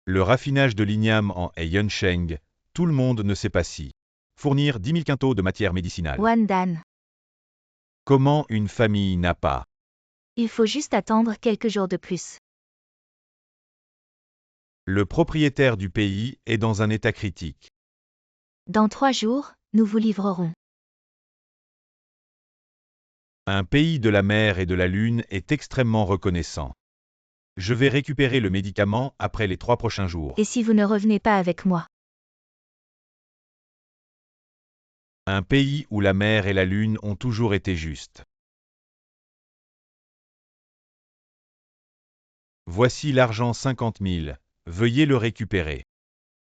Le raffinage de l'igname en Yunsheng, tout le monde ne sait pas si. Fournir 10 000 quintaux de matière médicinale. Wandan. Comment une famille n'a pas. Il faut juste attendre quelques jours de plus. Le propriétaire du pays est dans un état critique. Dans 3 jours, nous vous livrerons. Un pays de la mer et de la lune est extrêmement reconnaissant. Je vais récupérer le médicament après les 3 prochains jours. Et si vous ne revenez pas avec moi? Un pays où la mer et la lune ont toujours été justes. Voici l'argent 50 000. Veuillez le récupérer.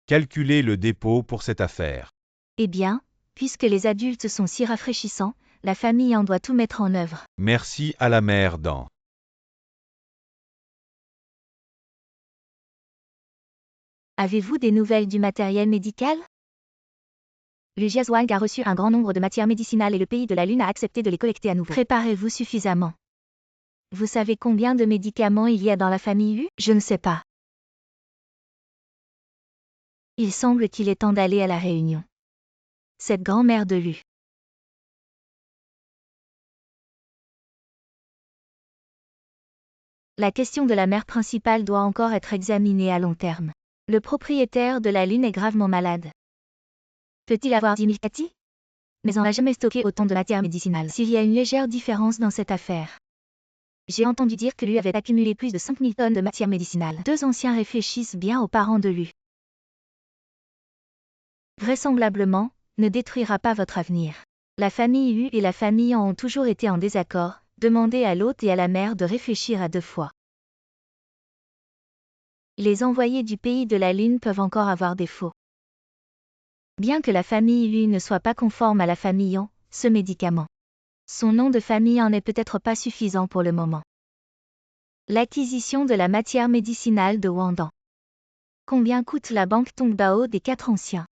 Calculez le dépôt pour cette affaire. Eh bien, puisque les adultes sont si rafraîchissants, la famille en doit tout mettre en œuvre. Merci à la mère dans. Avez-vous des nouvelles du matériel médical? Le Jiazhuang a reçu un grand nombre de matières médicinales et le pays de la Lune a accepté de les collecter à nouveau. Préparez-vous suffisamment. Vous savez combien de médicaments il y a dans la famille Yu? Je ne sais pas. Il semble qu'il est temps d'aller à la réunion. Cette grand-mère de Lu. La question de la mère principale doit encore être examinée à long terme. Le propriétaire de la Lune est gravement malade. Peut-il avoir 10 000 kati? Mais on n'a jamais stocké autant de matière médicinale. S'il y a une légère différence dans cette affaire. J'ai entendu dire que Lu avait accumulé plus de 5 000 tonnes de matière médicinale. 2 anciens réfléchissent bien aux parents de Lu. Vraisemblablement, ne détruira pas votre avenir. La famille Yu et la famille En ont toujours été en désaccord. Demandez à l'hôte et à la mère de réfléchir à 2 fois. Les envoyés du pays de la Lune peuvent encore avoir défaut. Bien que la famille Lu ne soit pas conforme à la famille En, ce médicament. Son nom de famille en n'est peut-être pas suffisant pour le moment. L'acquisition de la matière médicinale de Wandan. Combien coûte la banque Tongbao des 4 anciens?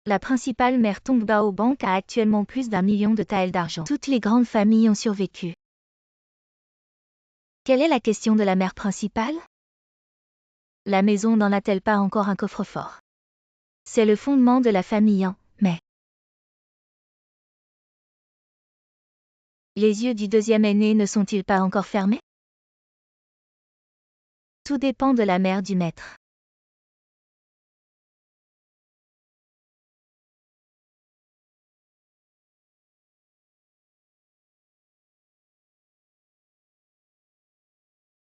La principale mère Tongbao Bank a actuellement plus d'1 million de taels d'argent. Toutes les grandes familles ont survécu. Quelle est la question de la mère principale? La maison n'en a-t-elle pas encore un coffre-fort? C'est le fondement de la famille En, mais... Les yeux du deuxième aîné ne sont-ils pas encore fermés? Tout dépend de la mère du maître.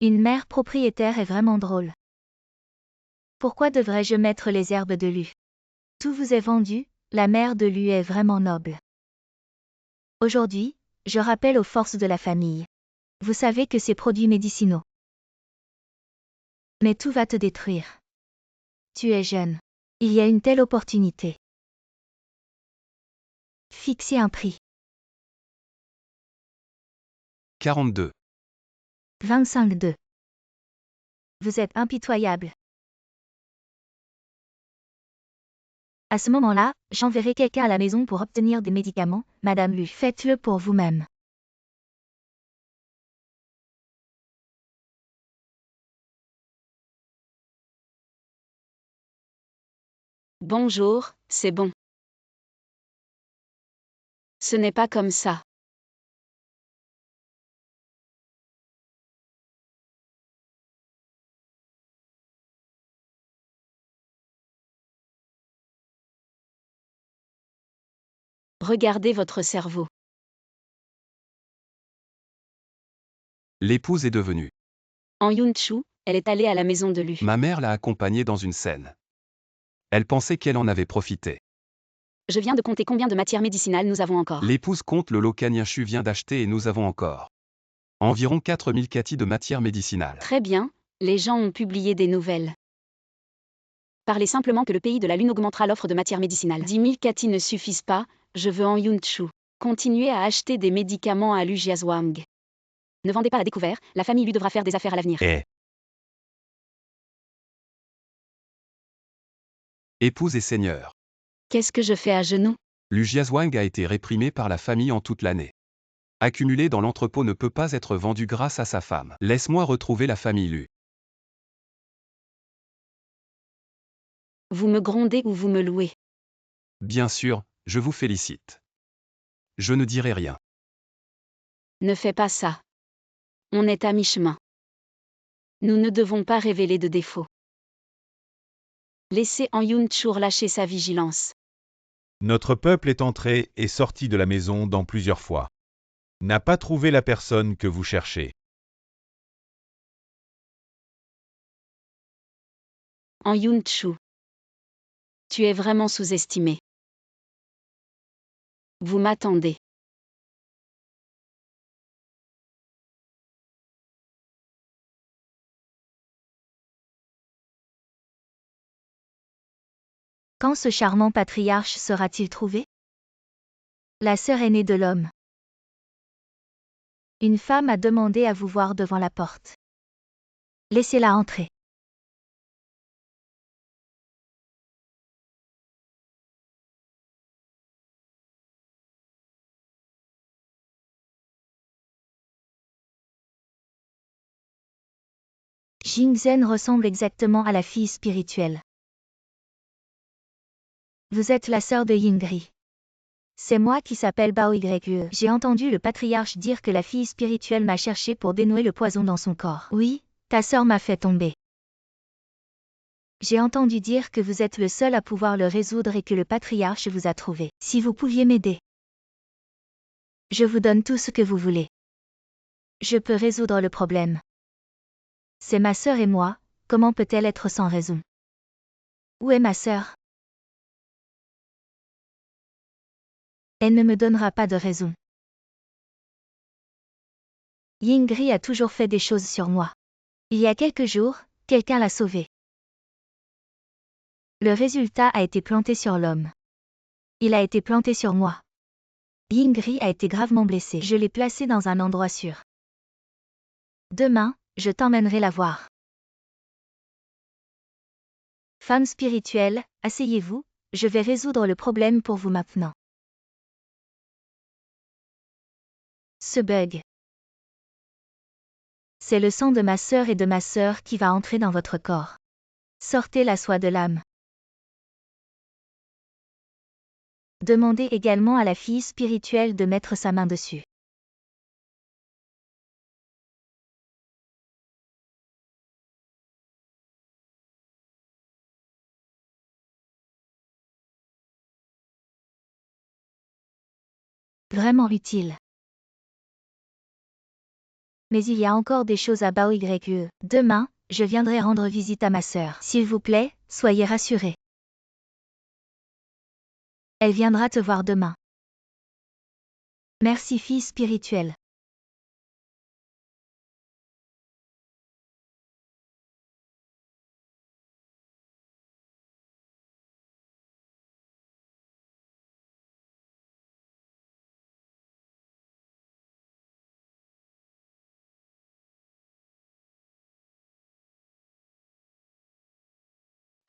Une mère propriétaire est vraiment drôle. Pourquoi devrais-je mettre les herbes de Lu? Tout vous est vendu, la mère de Lu est vraiment noble. Aujourd'hui, je rappelle aux forces de la famille. Vous savez que ces produits médicinaux. Mais tout va te détruire. Tu es jeune. Il y a une telle opportunité. Fixez un prix. 42. 25,2. Vous êtes impitoyable. À ce moment-là, j'enverrai quelqu'un à la maison pour obtenir des médicaments, Madame Lu. Faites-le pour vous-même. Bonjour, c'est bon. Ce n'est pas comme ça. Regardez votre cerveau. L'épouse est devenue. En Yunchu, elle est allée à la maison de Lu. Ma mère l'a accompagnée dans une scène. Elle pensait qu'elle en avait profité. Je viens de compter combien de matières médicinales nous avons encore. L'épouse compte le lot qu'Aniachu vient d'acheter et nous avons encore. Environ 4000 kati de matière médicinale. Très bien, les gens ont publié des nouvelles. Parlez simplement que le pays de la Lune augmentera l'offre de matières médicinales. 10 000 kati ne suffisent pas, je veux en Yunchu. Continuez à acheter des médicaments à Lu Jiazhuang. Ne vendez pas à découvert, la famille Lu devra faire des affaires à l'avenir. Épouse et seigneur. Qu'est-ce que je fais à genoux? Lu Jiazhuang a été réprimé par la famille en toute l'année. Accumulé dans l'entrepôt ne peut pas être vendu grâce à sa femme. Laisse-moi retrouver la famille Lu. Vous me grondez ou vous me louez? Bien sûr, je vous félicite. Je ne dirai rien. Ne fais pas ça. On est à mi-chemin. Nous ne devons pas révéler de défauts. Laissez en Yunchur lâcher sa vigilance. Notre peuple est entré et sorti de la maison dans plusieurs fois. N'a pas trouvé la personne que vous cherchez. En Yunchu. Tu es vraiment sous-estimé. Vous m'attendez. Quand ce charmant patriarche sera-t-il trouvé? La sœur aînée de l'homme. Une femme a demandé à vous voir devant la porte. Laissez-la entrer. Jingzhen ressemble exactement à la fille spirituelle. Vous êtes la sœur de Yingri. C'est moi qui s'appelle Bao Yue. J'ai entendu le patriarche dire que la fille spirituelle m'a cherché pour dénouer le poison dans son corps. Oui, ta sœur m'a fait tomber. J'ai entendu dire que vous êtes le seul à pouvoir le résoudre et que le patriarche vous a trouvé. Si vous pouviez m'aider. Je vous donne tout ce que vous voulez. Je peux résoudre le problème. C'est ma sœur et moi, comment peut-elle être sans raison? Où est ma sœur? Elle ne me donnera pas de raison. Yingri a toujours fait des choses sur moi. Il y a quelques jours, quelqu'un l'a sauvée. Le résultat a été planté sur l'homme. Il a été planté sur moi. Yingri a été gravement blessé. Je l'ai placé dans un endroit sûr. Demain, je t'emmènerai la voir. Femme spirituelle, asseyez-vous, je vais résoudre le problème pour vous maintenant. Ce bug. C'est le sang de ma sœur et de ma sœur qui va entrer dans votre corps. Sortez la soie de l'âme. Demandez également à la fille spirituelle de mettre sa main dessus. Vraiment utile. Mais il y a encore des choses à Bao Yue. Demain, je viendrai rendre visite à ma sœur. S'il vous plaît, soyez rassurés. Elle viendra te voir demain. Merci fille spirituelle.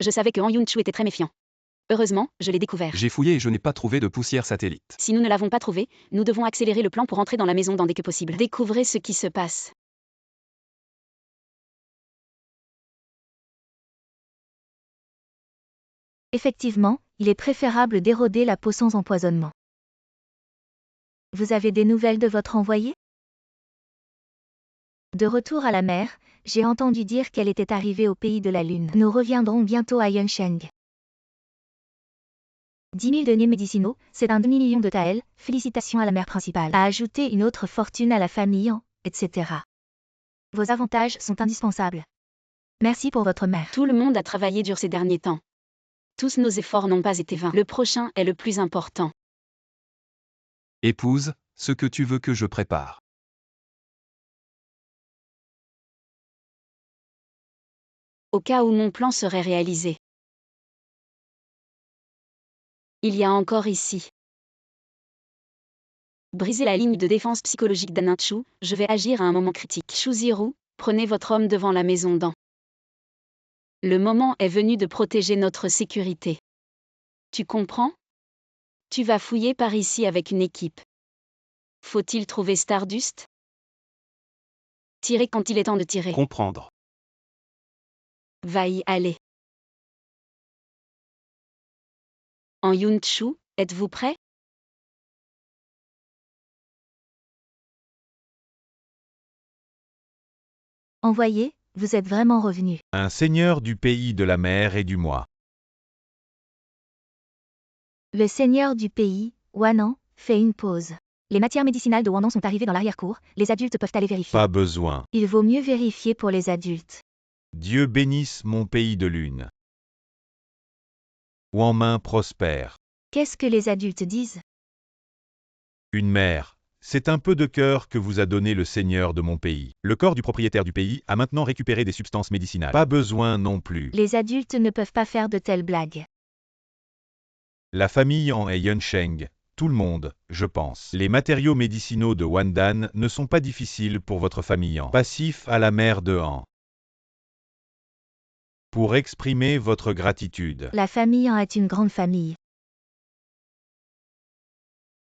Je savais que Han Yunchu était très méfiant. Heureusement, je l'ai découvert. J'ai fouillé et je n'ai pas trouvé de poussière satellite. Si nous ne l'avons pas trouvé, nous devons accélérer le plan pour entrer dans la maison dès que possible. Découvrez ce qui se passe. Effectivement, il est préférable d'éroder la peau sans empoisonnement. Vous avez des nouvelles de votre envoyé? De retour à la mer, j'ai entendu dire qu'elle était arrivée au pays de la Lune. Nous reviendrons bientôt à Yunsheng. 10 000 deniers médicinaux, c'est un demi-million de taels, félicitations à la mère principale. À ajouter une autre fortune à la famille, etc. Vos avantages sont indispensables. Merci pour votre mère. Tout le monde a travaillé dur ces derniers temps. Tous nos efforts n'ont pas été vains. Le prochain est le plus important. Épouse, ce que tu veux que je prépare. Au cas où mon plan serait réalisé. Il y a encore ici. Brisez la ligne de défense psychologique d'Aninchu, je vais agir à un moment critique. Shuziru, prenez votre homme devant la maison d'An. Le moment est venu de protéger notre sécurité. Tu comprends? Tu vas fouiller par ici avec une équipe. Faut-il trouver Stardust? Tirer quand il est temps de tirer. Comprendre. Va y aller. En Yunchu, êtes-vous prêt? Envoyé, vous êtes vraiment revenu. Un seigneur du pays de la mer et du mois. Le seigneur du pays, Wanan, fait une pause. Les matières médicinales de Wanan sont arrivées dans l'arrière-cour, les adultes peuvent aller vérifier. Pas besoin. Il vaut mieux vérifier pour les adultes. Dieu bénisse mon pays de lune. Wanmin prospère. Qu'est-ce que les adultes disent? Une mère. C'est un peu de cœur que vous a donné le seigneur de mon pays. Le corps du propriétaire du pays a maintenant récupéré des substances médicinales. Pas besoin non plus. Les adultes ne peuvent pas faire de telles blagues. La famille en est Yunsheng. Tout le monde, je pense. Les matériaux médicinaux de Wandan ne sont pas difficiles pour votre famille en. Passif à la mère de Han. Pour exprimer votre gratitude. La famille en est une grande famille.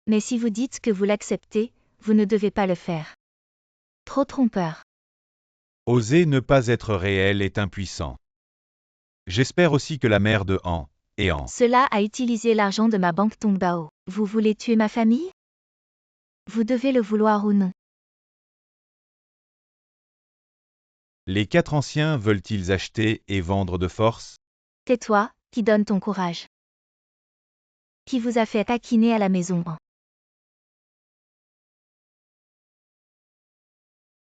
Mais si vous dites que vous l'acceptez, vous ne devez pas le faire. Trop trompeur. Oser ne pas être réel est impuissant. J'espère aussi que la mère de Han et Han. Cela a utilisé l'argent de ma banque Tongbao. Vous voulez tuer ma famille? Vous devez le vouloir ou non. Les 4 anciens veulent-ils acheter et vendre de force? Tais-toi, qui donne ton courage. Qui vous a fait taquiner à la maison?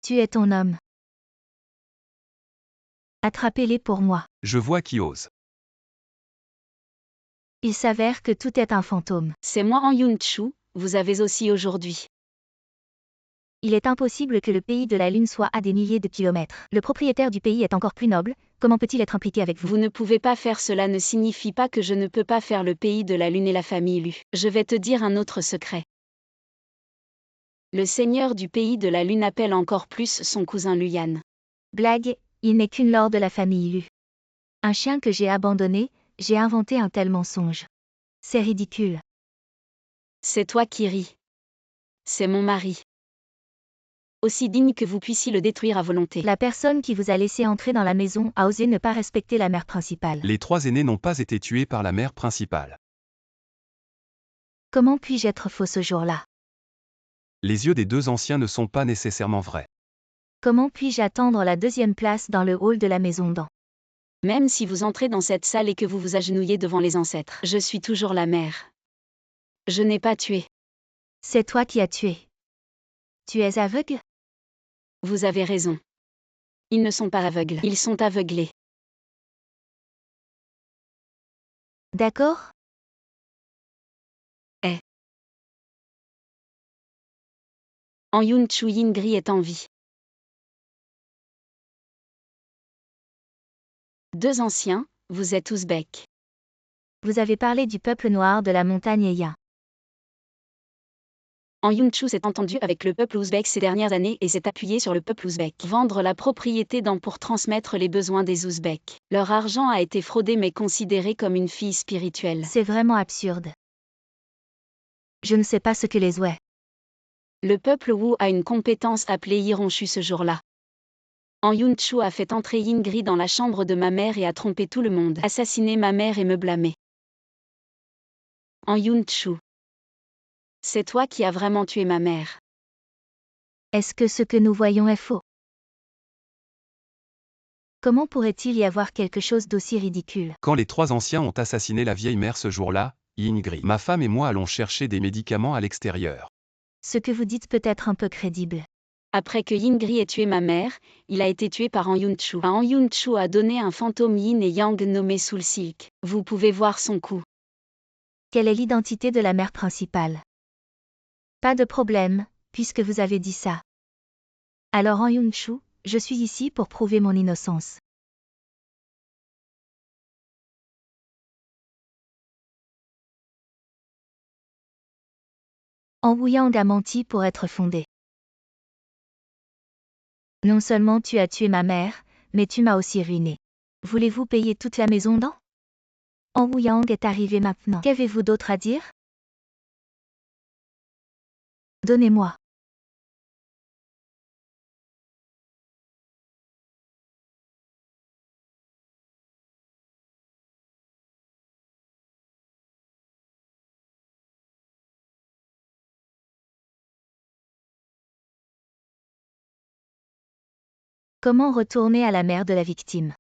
Tu es ton homme. Attrapez-les pour moi. Je vois qui ose. Il s'avère que tout est un fantôme. C'est moi en Yunchu, vous avez aussi aujourd'hui. Il est impossible que le pays de la Lune soit à des milliers de kilomètres. Le propriétaire du pays est encore plus noble, comment peut-il être impliqué avec vous? Vous ne pouvez pas faire cela ne signifie pas que je ne peux pas faire le pays de la Lune et la famille Lu. Je vais te dire un autre secret. Le seigneur du pays de la Lune appelle encore plus son cousin Luyan. Blague, il n'est qu'une lord de la famille Lu. Un chien que j'ai abandonné, j'ai inventé un tel mensonge. C'est ridicule. C'est toi qui ris. C'est mon mari. Aussi digne que vous puissiez le détruire à volonté. La personne qui vous a laissé entrer dans la maison a osé ne pas respecter la mère principale. Les 3 aînés n'ont pas été tués par la mère principale. Comment puis-je être faux ce jour-là? Les yeux des 2 anciens ne sont pas nécessairement vrais. Comment puis-je attendre la 2e place dans le hall de la maison d'An? Même si vous entrez dans cette salle et que vous vous agenouillez devant les ancêtres, je suis toujours la mère. Je n'ai pas tué. C'est toi qui as tué. Tu es aveugle? Vous avez raison. Ils ne sont pas aveugles, ils sont aveuglés. D'accord? En Yunchu Yingri est en vie. 2 anciens, vous êtes ouzbek. Vous avez parlé du peuple noir de la montagne Eya. En Yunchu s'est entendu avec le peuple ouzbek ces dernières années et s'est appuyé sur le peuple ouzbek. Vendre la propriété d'An pour transmettre les besoins des ouzbeks. Leur argent a été fraudé mais considéré comme une fille spirituelle. C'est vraiment absurde. Je ne sais pas ce que les ouais. Le peuple Wu a une compétence appelée Yironshu ce jour-là. En Yunchu a fait entrer Yingri dans la chambre de ma mère et a trompé tout le monde. Assassiné ma mère et me blâmer. En Yunchu. C'est toi qui as vraiment tué ma mère. Est-ce que ce que nous voyons est faux? Comment pourrait-il y avoir quelque chose d'aussi ridicule? Quand les 3 anciens ont assassiné la vieille mère ce jour-là, Yingri, ma femme et moi allons chercher des médicaments à l'extérieur. Ce que vous dites peut être un peu crédible. Après que Yingri ait tué ma mère, il a été tué par An Yunchu. An Yunchu a donné un fantôme Yin et Yang nommé Soul Silk. Vous pouvez voir son cou. Quelle est l'identité de la mère principale? Pas de problème, puisque vous avez dit ça. Alors en Yunchu, je suis ici pour prouver mon innocence. En Wuyang a menti pour être fondé. Non seulement tu as tué ma mère, mais tu m'as aussi ruiné. Voulez-vous payer toute la maison dans? En Wuyang est arrivé maintenant. Qu'avez-vous d'autre à dire? Donnez-moi. Comment retourner à la mère de la victime?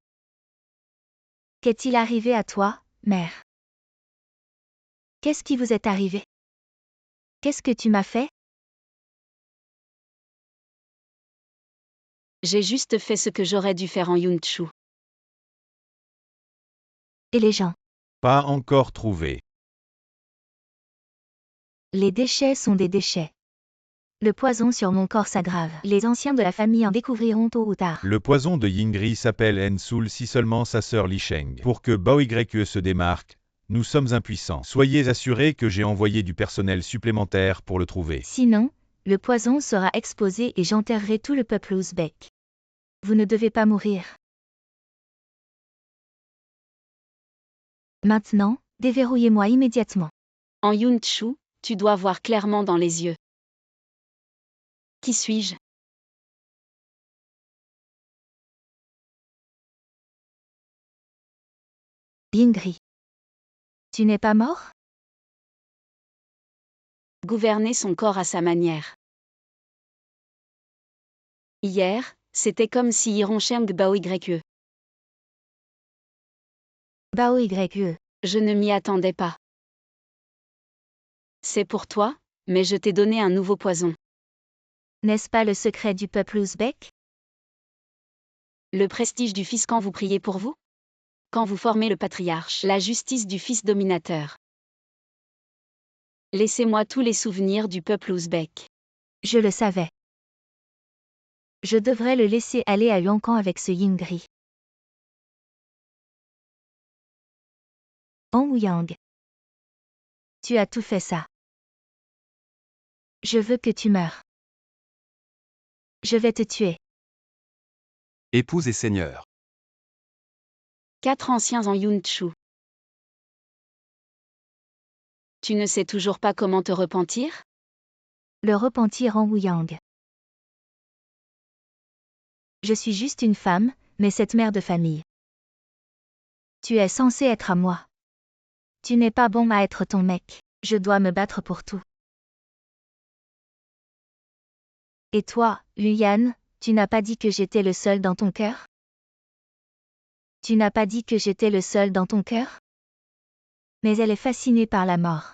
Qu'est-il arrivé à toi, mère? Qu'est-ce qui vous est arrivé? Qu'est-ce que tu m'as fait? J'ai juste fait ce que j'aurais dû faire en Yunchu. Et les gens? Pas encore trouvé. Les déchets sont des déchets. Le poison sur mon corps s'aggrave. Les anciens de la famille en découvriront tôt ou tard. Le poison de Yingri s'appelle Ensul si seulement sa sœur Li Sheng. Pour que Bao Yue se démarque, nous sommes impuissants. Soyez assurés que j'ai envoyé du personnel supplémentaire pour le trouver. Sinon, le poison sera exposé et j'enterrerai tout le peuple ouzbek. Vous ne devez pas mourir. Maintenant, déverrouillez-moi immédiatement. En Yunchu, tu dois voir clairement dans les yeux. Qui suis-je? Yingri. Tu n'es pas mort? Gouverner son corps à sa manière. Hier, c'était comme si Yironcheng Bao Yue. Bao Yue. Je ne m'y attendais pas. C'est pour toi, mais je t'ai donné un nouveau poison. N'est-ce pas le secret du peuple ouzbek? Le prestige du fils quand vous priez pour vous? Quand vous formez le patriarche, la justice du fils dominateur. Laissez-moi tous les souvenirs du peuple ouzbek. Je le savais. Je devrais le laisser aller à Yonkan avec ce Yingri. En Wuyang. Tu as tout fait ça. Je veux que tu meures. Je vais te tuer. Épouse et seigneur. 4 anciens en Yunchu. Tu ne sais toujours pas comment te repentir? Le repentir en Wuyang. Je suis juste une femme, mais cette mère de famille. Tu es censé être à moi. Tu n'es pas bon à être ton mec. Je dois me battre pour tout. Et toi, Luyan, tu n'as pas dit que j'étais le seul dans ton cœur? Tu n'as pas dit que j'étais le seul dans ton cœur? Mais elle est fascinée par la mort.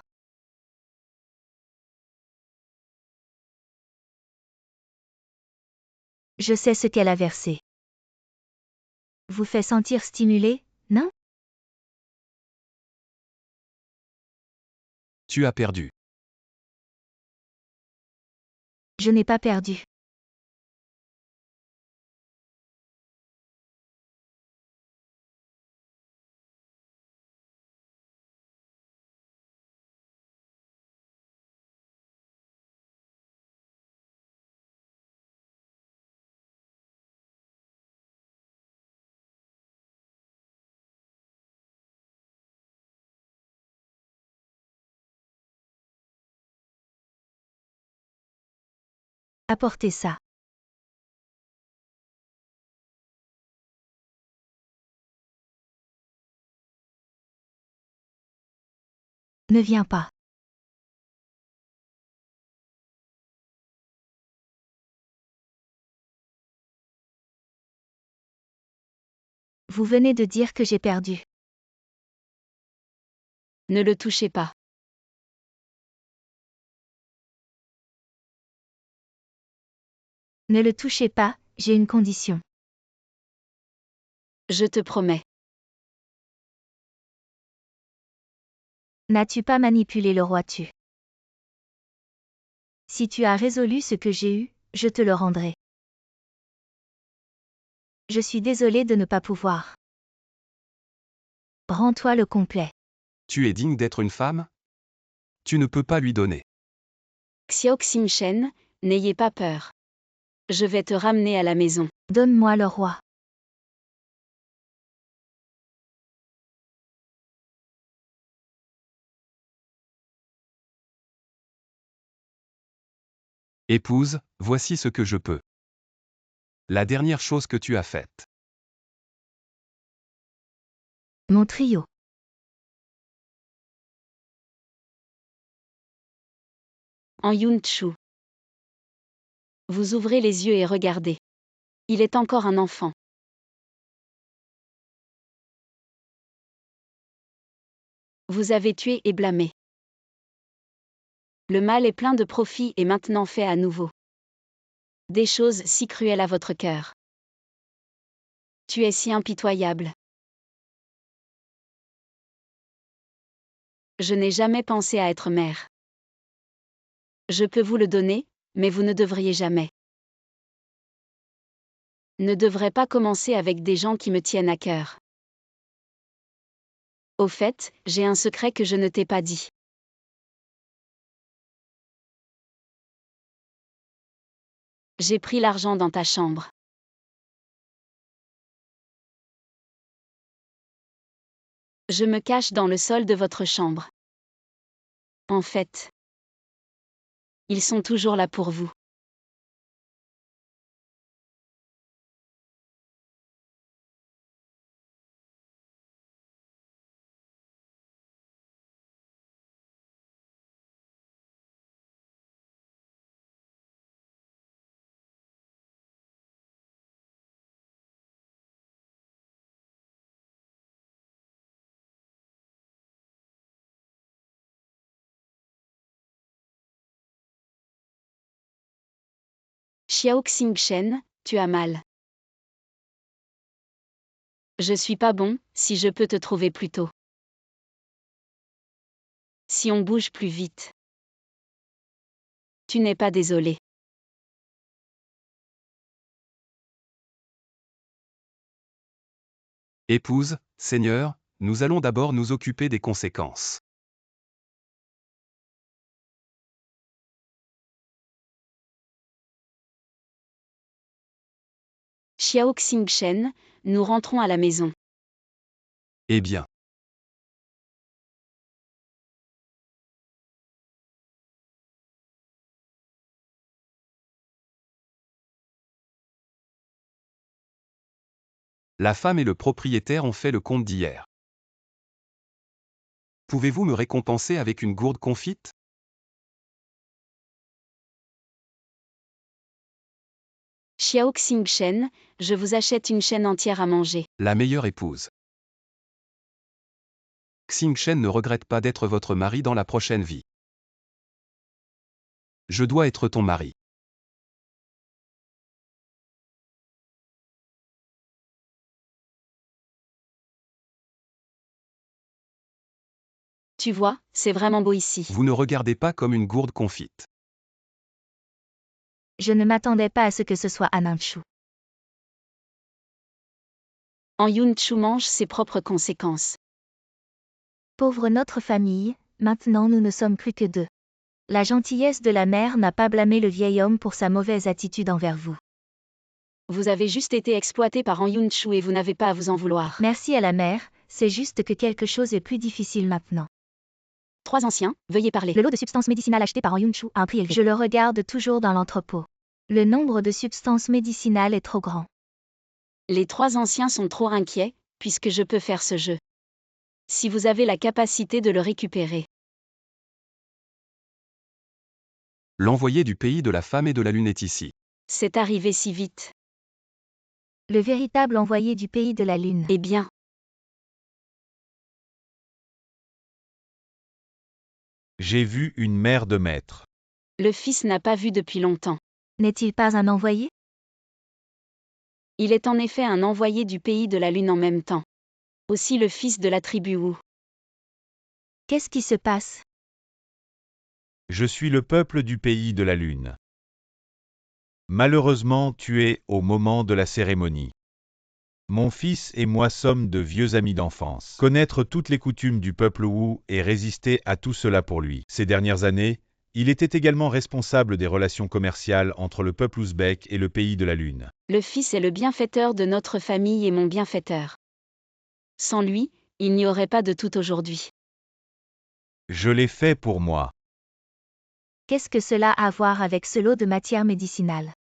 Je sais ce qu'elle a versé. Vous fait sentir stimulé, non? Tu as perdu. Je n'ai pas perdu. Apportez ça. Ne viens pas. Vous venez de dire que j'ai perdu. Ne le touchez pas. Ne le touchez pas, j'ai une condition. Je te promets. N'as-tu pas manipulé le roi tu? Si tu as résolu ce que j'ai eu, je te le rendrai. Je suis désolé de ne pas pouvoir. Rends-toi le complet. Tu es digne d'être une femme? Tu ne peux pas lui donner. Xiao Xingchen, n'ayez pas peur. Je vais te ramener à la maison. Donne-moi le roi. Épouse, voici ce que je peux. La dernière chose que tu as faite. Mon trio. En Yunchu. Vous ouvrez les yeux et regardez. Il est encore un enfant. Vous avez tué et blâmé. Le mal est plein de profit et maintenant fait à nouveau. Des choses si cruelles à votre cœur. Tu es si impitoyable. Je n'ai jamais pensé à être mère. Je peux vous le donner, mais vous ne devriez jamais. Ne devrais pas commencer avec des gens qui me tiennent à cœur. Au fait, j'ai un secret que je ne t'ai pas dit. J'ai pris l'argent dans ta chambre. Je me cache dans le sol de votre chambre. En fait, ils sont toujours là pour vous. Xiao Xingchen, tu as mal. Je suis pas bon, si je peux te trouver plus tôt. Si on bouge plus vite. Tu n'es pas désolé. Épouse, Seigneur, nous allons d'abord nous occuper des conséquences. Xiao Xingchen, nous rentrons à la maison. Eh bien. La femme et le propriétaire ont fait le compte d'hier. Pouvez-vous me récompenser avec une gourde confite? Xiao Xingchen, je vous achète une chaîne entière à manger. La meilleure épouse. Xingchen ne regrette pas d'être votre mari dans la prochaine vie. Je dois être ton mari. Tu vois, c'est vraiment beau ici. Vous ne regardez pas comme une gourde confite. Je ne m'attendais pas à ce que ce soit Ananchu. En Yunchu mange ses propres conséquences. Pauvre notre famille, maintenant nous ne sommes plus que deux. La gentillesse de la mère n'a pas blâmé le vieil homme pour sa mauvaise attitude envers vous. Vous avez juste été exploité par En Yunchu et vous n'avez pas à vous en vouloir. Merci à la mère, c'est juste que quelque chose est plus difficile maintenant. 3 anciens, veuillez parler. Le lot de substances médicinales achetées par En Yunchu a un prix élevé. Je le regarde toujours dans l'entrepôt. Le nombre de substances médicinales est trop grand. Les 3 anciens sont trop inquiets, puisque je peux faire ce jeu. Si vous avez la capacité de le récupérer. L'envoyé du pays de la femme et de la lune est ici. C'est arrivé si vite. Le véritable envoyé du pays de la lune. Eh bien. J'ai vu une mère de maître. Le fils n'a pas vu depuis longtemps. N'est-il pas un envoyé? Il est en effet un envoyé du pays de la lune en même temps. Aussi le fils de la tribu Wu. Qu'est-ce qui se passe? Je suis le peuple du pays de la lune. Malheureusement tué au moment de la cérémonie. Mon fils et moi sommes de vieux amis d'enfance. Connaître toutes les coutumes du peuple Wu et résister à tout cela pour lui. Ces dernières années, Il était également responsable des relations commerciales entre le peuple ouzbek et le pays de la Lune. Le fils est le bienfaiteur de notre famille et mon bienfaiteur. Sans lui, il n'y aurait pas de tout aujourd'hui. Je l'ai fait pour moi. Qu'est-ce que cela a à voir avec ce lot de matières médicinales?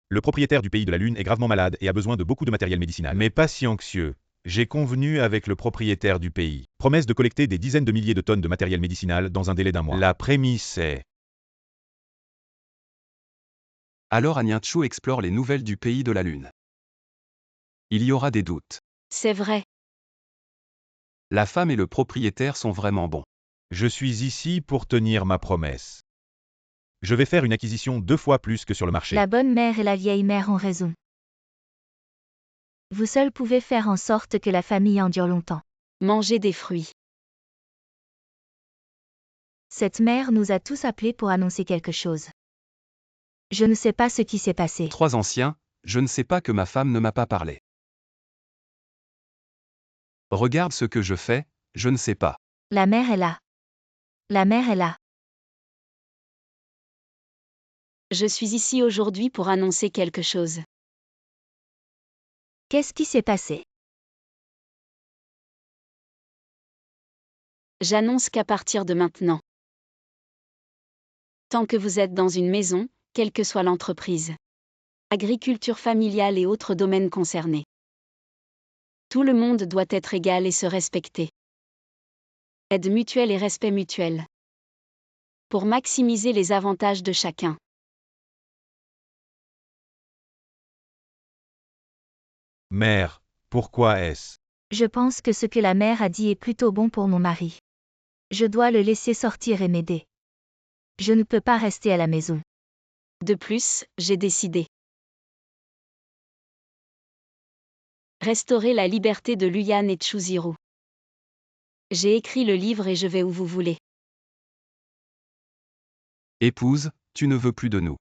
Le propriétaire du pays de la Lune est gravement malade et a besoin de beaucoup de matériel médicinal. Mais pas si anxieux. J'ai convenu avec le propriétaire du pays. Promesse de collecter des dizaines de milliers de tonnes de matériel médicinal dans un délai d'1 mois. La prémisse est... Alors Agnatchou explore les nouvelles du pays de la Lune. Il y aura des doutes. C'est vrai. La femme et le propriétaire sont vraiment bons. Je suis ici pour tenir ma promesse. Je vais faire une acquisition 2 fois plus que sur le marché. La bonne mère et la vieille mère ont raison. Vous seul pouvez faire en sorte que la famille endure longtemps. Manger des fruits. Cette mère nous a tous appelés pour annoncer quelque chose. Je ne sais pas ce qui s'est passé. 3 anciens, je ne sais pas que ma femme ne m'a pas parlé. Regarde ce que je fais, je ne sais pas. La mère est là. La mère est là. Je suis ici aujourd'hui pour annoncer quelque chose. Qu'est-ce qui s'est passé? J'annonce qu'à partir de maintenant, tant que vous êtes dans une maison, quelle que soit l'entreprise, agriculture familiale et autres domaines concernés, tout le monde doit être égal et se respecter. Aide mutuelle et respect mutuel. Pour maximiser les avantages de chacun. Mère, pourquoi est-ce? Je pense que ce que la mère a dit est plutôt bon pour mon mari. Je dois le laisser sortir et m'aider. Je ne peux pas rester à la maison. De plus, j'ai décidé. Restaurer la liberté de Luyan et Chuziro. J'ai écrit le livre et je vais où vous voulez. Épouse, tu ne veux plus de nous.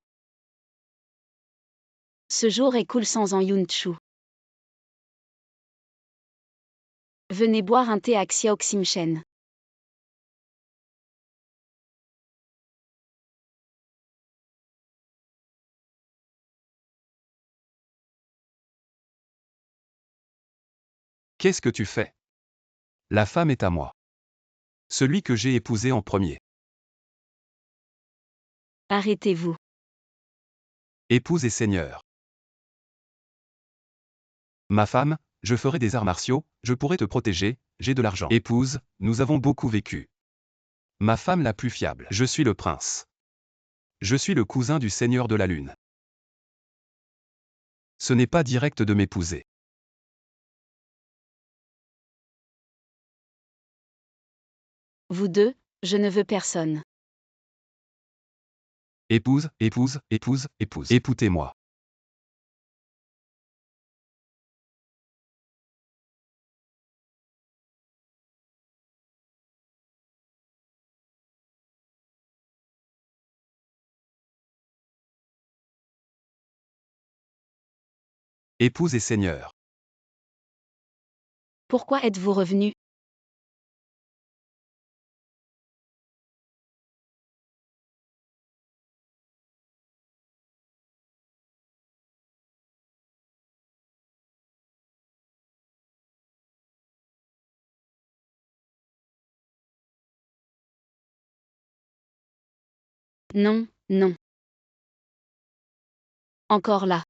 Ce jour est cool sans en Yunchu. Venez boire un thé à Xiaoximchen. Qu'est-ce que tu fais? La femme est à moi. Celui que j'ai épousé en premier. Arrêtez-vous. Épouse et seigneur. Ma femme, je ferai des arts martiaux, je pourrai te protéger, j'ai de l'argent. Épouse, nous avons beaucoup vécu. Ma femme la plus fiable. Je suis le prince. Je suis le cousin du seigneur de la lune. Ce n'est pas direct de m'épouser. Vous deux, je ne veux personne. Épouse, épouse, épouse, épouse. Écoutez-moi. Épouse et seigneur. Pourquoi êtes-vous revenu? Non, non. Encore là.